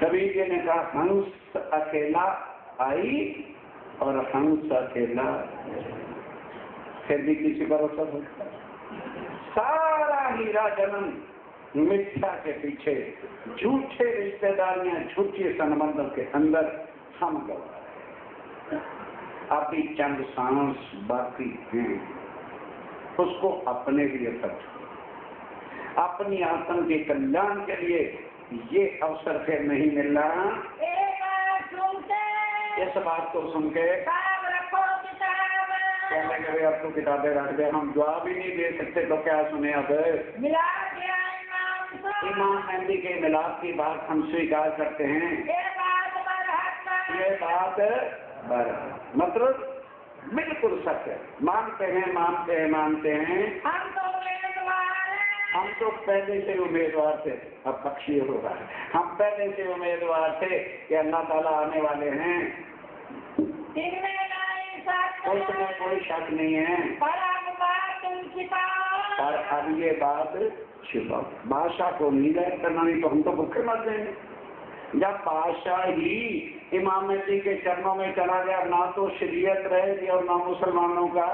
कबीर जी ने कहा हंस अकेला आई और हंस अकेला, फिर भी किसी भरोसा होता है। सारा हीरा जन्म मिथ्या के पीछे, झूठे रिश्तेदारियां, झूठे संबंधों के अंदर हम गए। अभी चंद सांस बाकी हैं, उसको अपने लिए खर्च, अपनी आत्म के कल्याण के लिए ये अवसर फिर नहीं मिल रहा। एक बार सुनते इस बात को सुन के साहब रखो किताब, कहने लगे अब तो किताबें रख दे, हम जवाब ही नहीं दे सकते तो क्या सुने। अब मिला दिया इमाम को, इमाम मेहदी के मिलाप की बात हम स्वीकार करते हैं। ये बात बरहक, ये बात मतलब बिल्कुल सत्य है, मानते हैं मानते हैं मानते हैं। हम तो उम्मीदवार हैं, हम तो पहले से उम्मीदवार थे, अब पक्षी हो रहा है, हम पहले से उम्मीदवार थे कि अल्लाह ताला आने वाले हैं, इनमें नहीं सकते, उसमें कोई शक नहीं है। पर अब बात तुम छिपाओ, और अब ये बात छिपाओ, बादशाह को नहीं जाहिर करना, नहीं तो हम तो भूखे मर जाएंगे। जब बादशाह ही इमाम मेहदी के चरणों में चला गया, ना तो शरीयत रहेगी और ना मुसलमानों का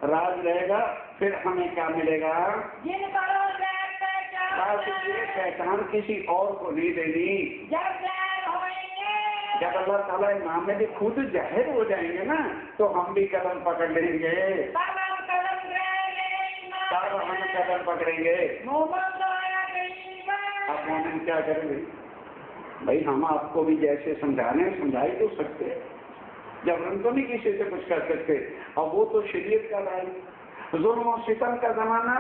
राज रहेगा, फिर हमें क्या मिलेगा? जिन करो बस ये पहचान किसी और को नहीं देनी। जब जाहिर होंगे, जब अल्लाह ताला इमाम मेहदी खुद जाहिर हो जाएंगे ना, तो हम भी कदम पकड़ लेंगे, तब हम कदम तब हम कदम पकड़ेंगे। मोहम्मद तो आया गरीब, अब मोमिन क्या करेंगे? भाई हम आपको भी जैसे समझा रहे हैं समझा ही तो सकते, जबरन तो नहीं किसी से कुछ कर सकते। अब वो तो शरीयत का राज, जुल्म और सितम का जमाना।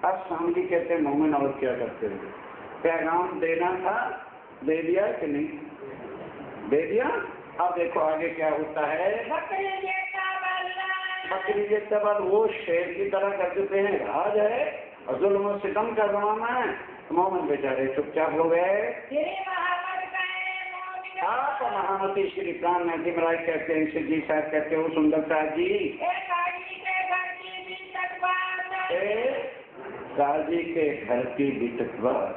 अब सामने कहते हैं मोमिन और क्या करते हैं? पैगाम देना था, दे दिया कि नहीं दे दिया? अब देखो आगे क्या होता है। बकरी जैसा बल्ला, बकरी जैसा बात वो शेर की तरह कर देते हैं, राज है और जुल्म और सितम का जमाना है, मोमिन बेचारे चुपचाप हो गए। श्री मोहम्मद कहे मोमिन, आप महामती श्री प्राण नजीम राय कहते हैं, श्री जी साहब कहते हो, सुंदर साहब जी एक गाड़ी के घर की भी तकवार, गाजी के घर की बिटकवार।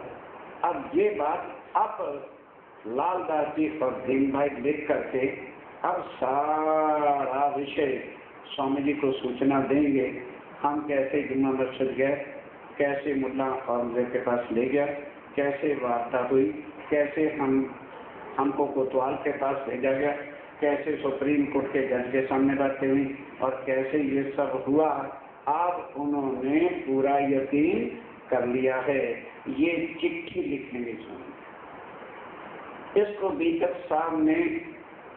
अब ये बात अब लाल दास जी और भीम भाई लिख करके अब सारा विषय स्वामी जी को सूचना देंगे। हम कैसे जुम्मा मस्जिद गए, कैसे मुल्ला औरंगजेब के पास ले गया, कैसे वार्ता हुई, कैसे हमको कोतवाल के पास भेजा गया, कैसे सुप्रीम कोर्ट के जज के सामने बातें हुई और कैसे ये सब हुआ। अब उन्होंने पूरा यकीन कर लिया है। ये चिट्ठी लिखेंगे स्वामी, इसको बीतक साहब ने,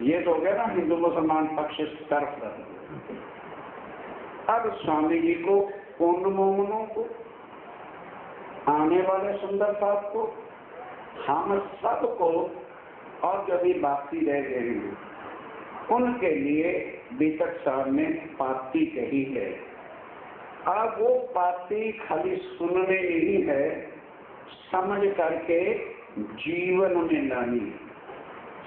ये तो हो गया ना हिंदू मुसलमान पक्ष तरफ रख। अब स्वामी जी को, उन मोमनों को, आने वाले सुंदर साहब को, हम सबको और जो भी बाकी रह गए हैं उनके लिए बीतक साहब ने पाती कही है। अब वो पाती खाली सुनने नहीं है, समझ करके जीवन में लानी,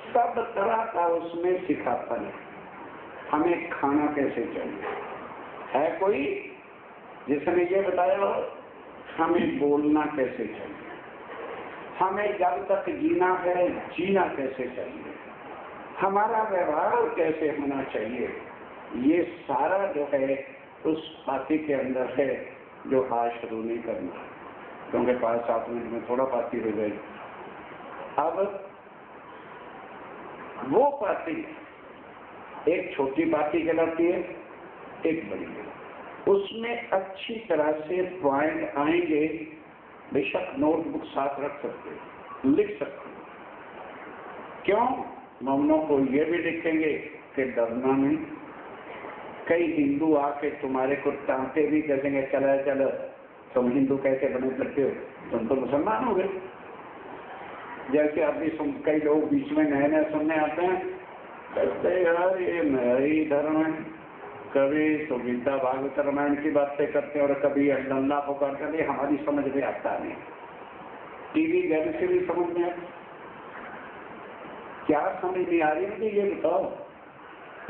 सब तरह का उसमें सिखापन है। हमें खाना कैसे चाहिए, है कोई जिसने ये बताया हो? हमें बोलना कैसे चाहिए, हमें जब तक जीना है जीना कैसे चाहिए, हमारा व्यवहार कैसे होना चाहिए, ये सारा जो है उस पाती के अंदर है, जो आज शुरू नहीं करना, क्योंकि 5-7 मिनट में थोड़ा पाती हो जाएगी। अब वो पार्टी एक छोटी पार्टी कहलाती है, एक बड़ी। उसमें अच्छी तरह से पॉइंट आएंगे, बेशक नोटबुक साथ रख सकते हो, लिख सकते हो। क्यों? मौमनों को ये भी लिखेंगे कि डरना नहीं। कई हिंदू आके तुम्हारे को टांटे भी कहेंगे, चला चलो तुम हिंदू कैसे बने सकते हो, तुम तो मुसलमान हो गए। जैसे अभी कई लोग बीच में नए नए सुनने आते हैं, कहते यार ये मेरी धर्म है, कभी तो गीता भागवत रामायण की बातें करते हैं और कभी अल्लाह पुकार करते, हमारी समझ में आता नहीं। टीवी घर से भी समझ में आता, क्या समझ नहीं आ रही मुझे ये बताओ।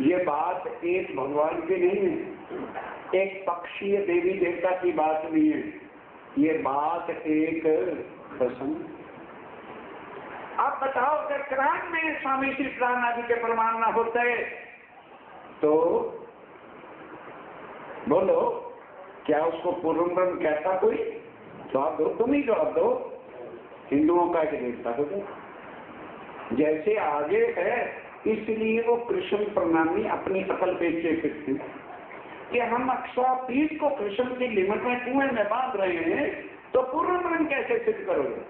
ये बात एक भगवान की नहीं है, एक पक्षीय देवी देवता की बात नहीं है, ये बात एक प्रसंग। आप बताओ अगर कुरान में स्वामी श्री प्राण आदि के प्रमाण न होते तो बोलो क्या उसको पूर्व ब्रह्म कहता कोई? जवाब दो, तुम ही जवाब दो। हिंदुओं का एक देवता हो जाए, जैसे आगे है इसलिए वो कृष्ण प्रणामी अपनी अकल बेचे फिरते कि हम 120 को कृष्ण की लिमिट में कुएं में बांध रहे हैं, तो पूर्ण ब्रह्म कैसे सिद्ध करोगे?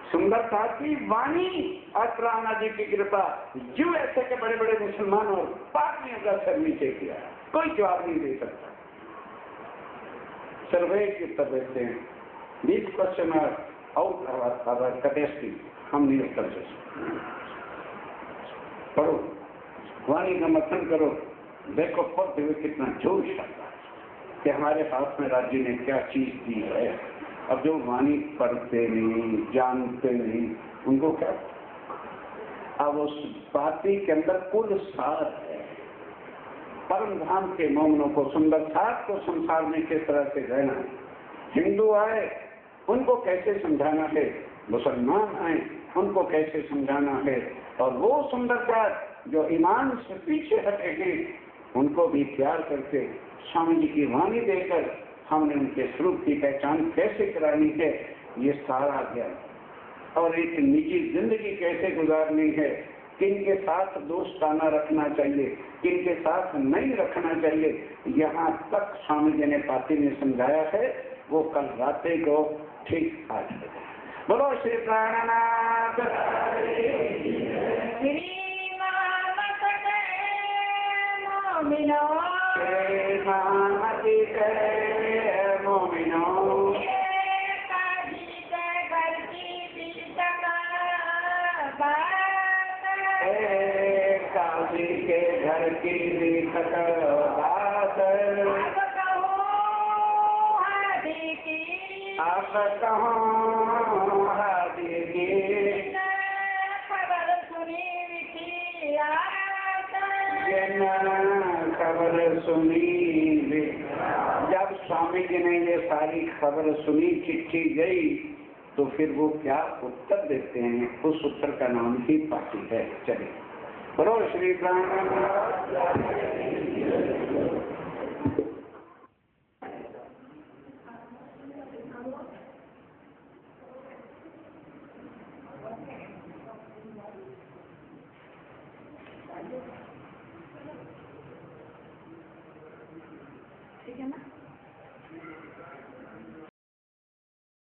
सुंदरता की वाणी और प्राणा जी की कृपा, जो ऐसे के बड़े बड़े मुसलमान और पापियों का सर नीचे किया, कोई जवाब नहीं दे सकता। सर्वे की उत्तर देते हैं, 20 क्वेश्चन और कटेस्टी हम नहीं उत्तर दे सकते। पढ़ो, वाणी का मतन करो, देखो पढ़ते हुए कितना जोश आता है कि हमारे हाथ में राज्य ने क्या चीज दी है। अब जो वाणी पढ़ते नहीं, जानते नहीं, उनको क्या? अब उस पार्टी के अंदर कुल सार है। परम धाम के मोमनों को, सुंदर साथ को संसार में किस तरह से रहना है, हिंदू आए उनको कैसे समझाना है, मुसलमान आए उनको कैसे समझाना है, और वो सुंदरता जो ईमान से पीछे हटेगी उनको भी प्यार करके स्वामी जी की वाणी देकर हमने उनके स्वरूप की पहचान कैसे करानी है, ये सारा ज्ञान। और एक निजी जिंदगी कैसे गुजारनी है, किनके साथ दोस्ताना रखना चाहिए, किनके साथ नहीं रखना चाहिए, यहाँ तक स्वामी जी ने पाती में समझाया है। वो कल रात्रि को ठीक 8 बजे। बोलो श्री प्राणनाथ काजी के घर की दीपक बात, आप कहो हादी की खबर सुनी, खबर सुनी। जब स्वामी जी ने ये सारी खबर सुनी, चिट्ठी गई, तो फिर वो क्या उत्तर देते हैं, उस उत्तर का नाम ही पार्टी है। चलिए बोलो श्री ठीक है ना।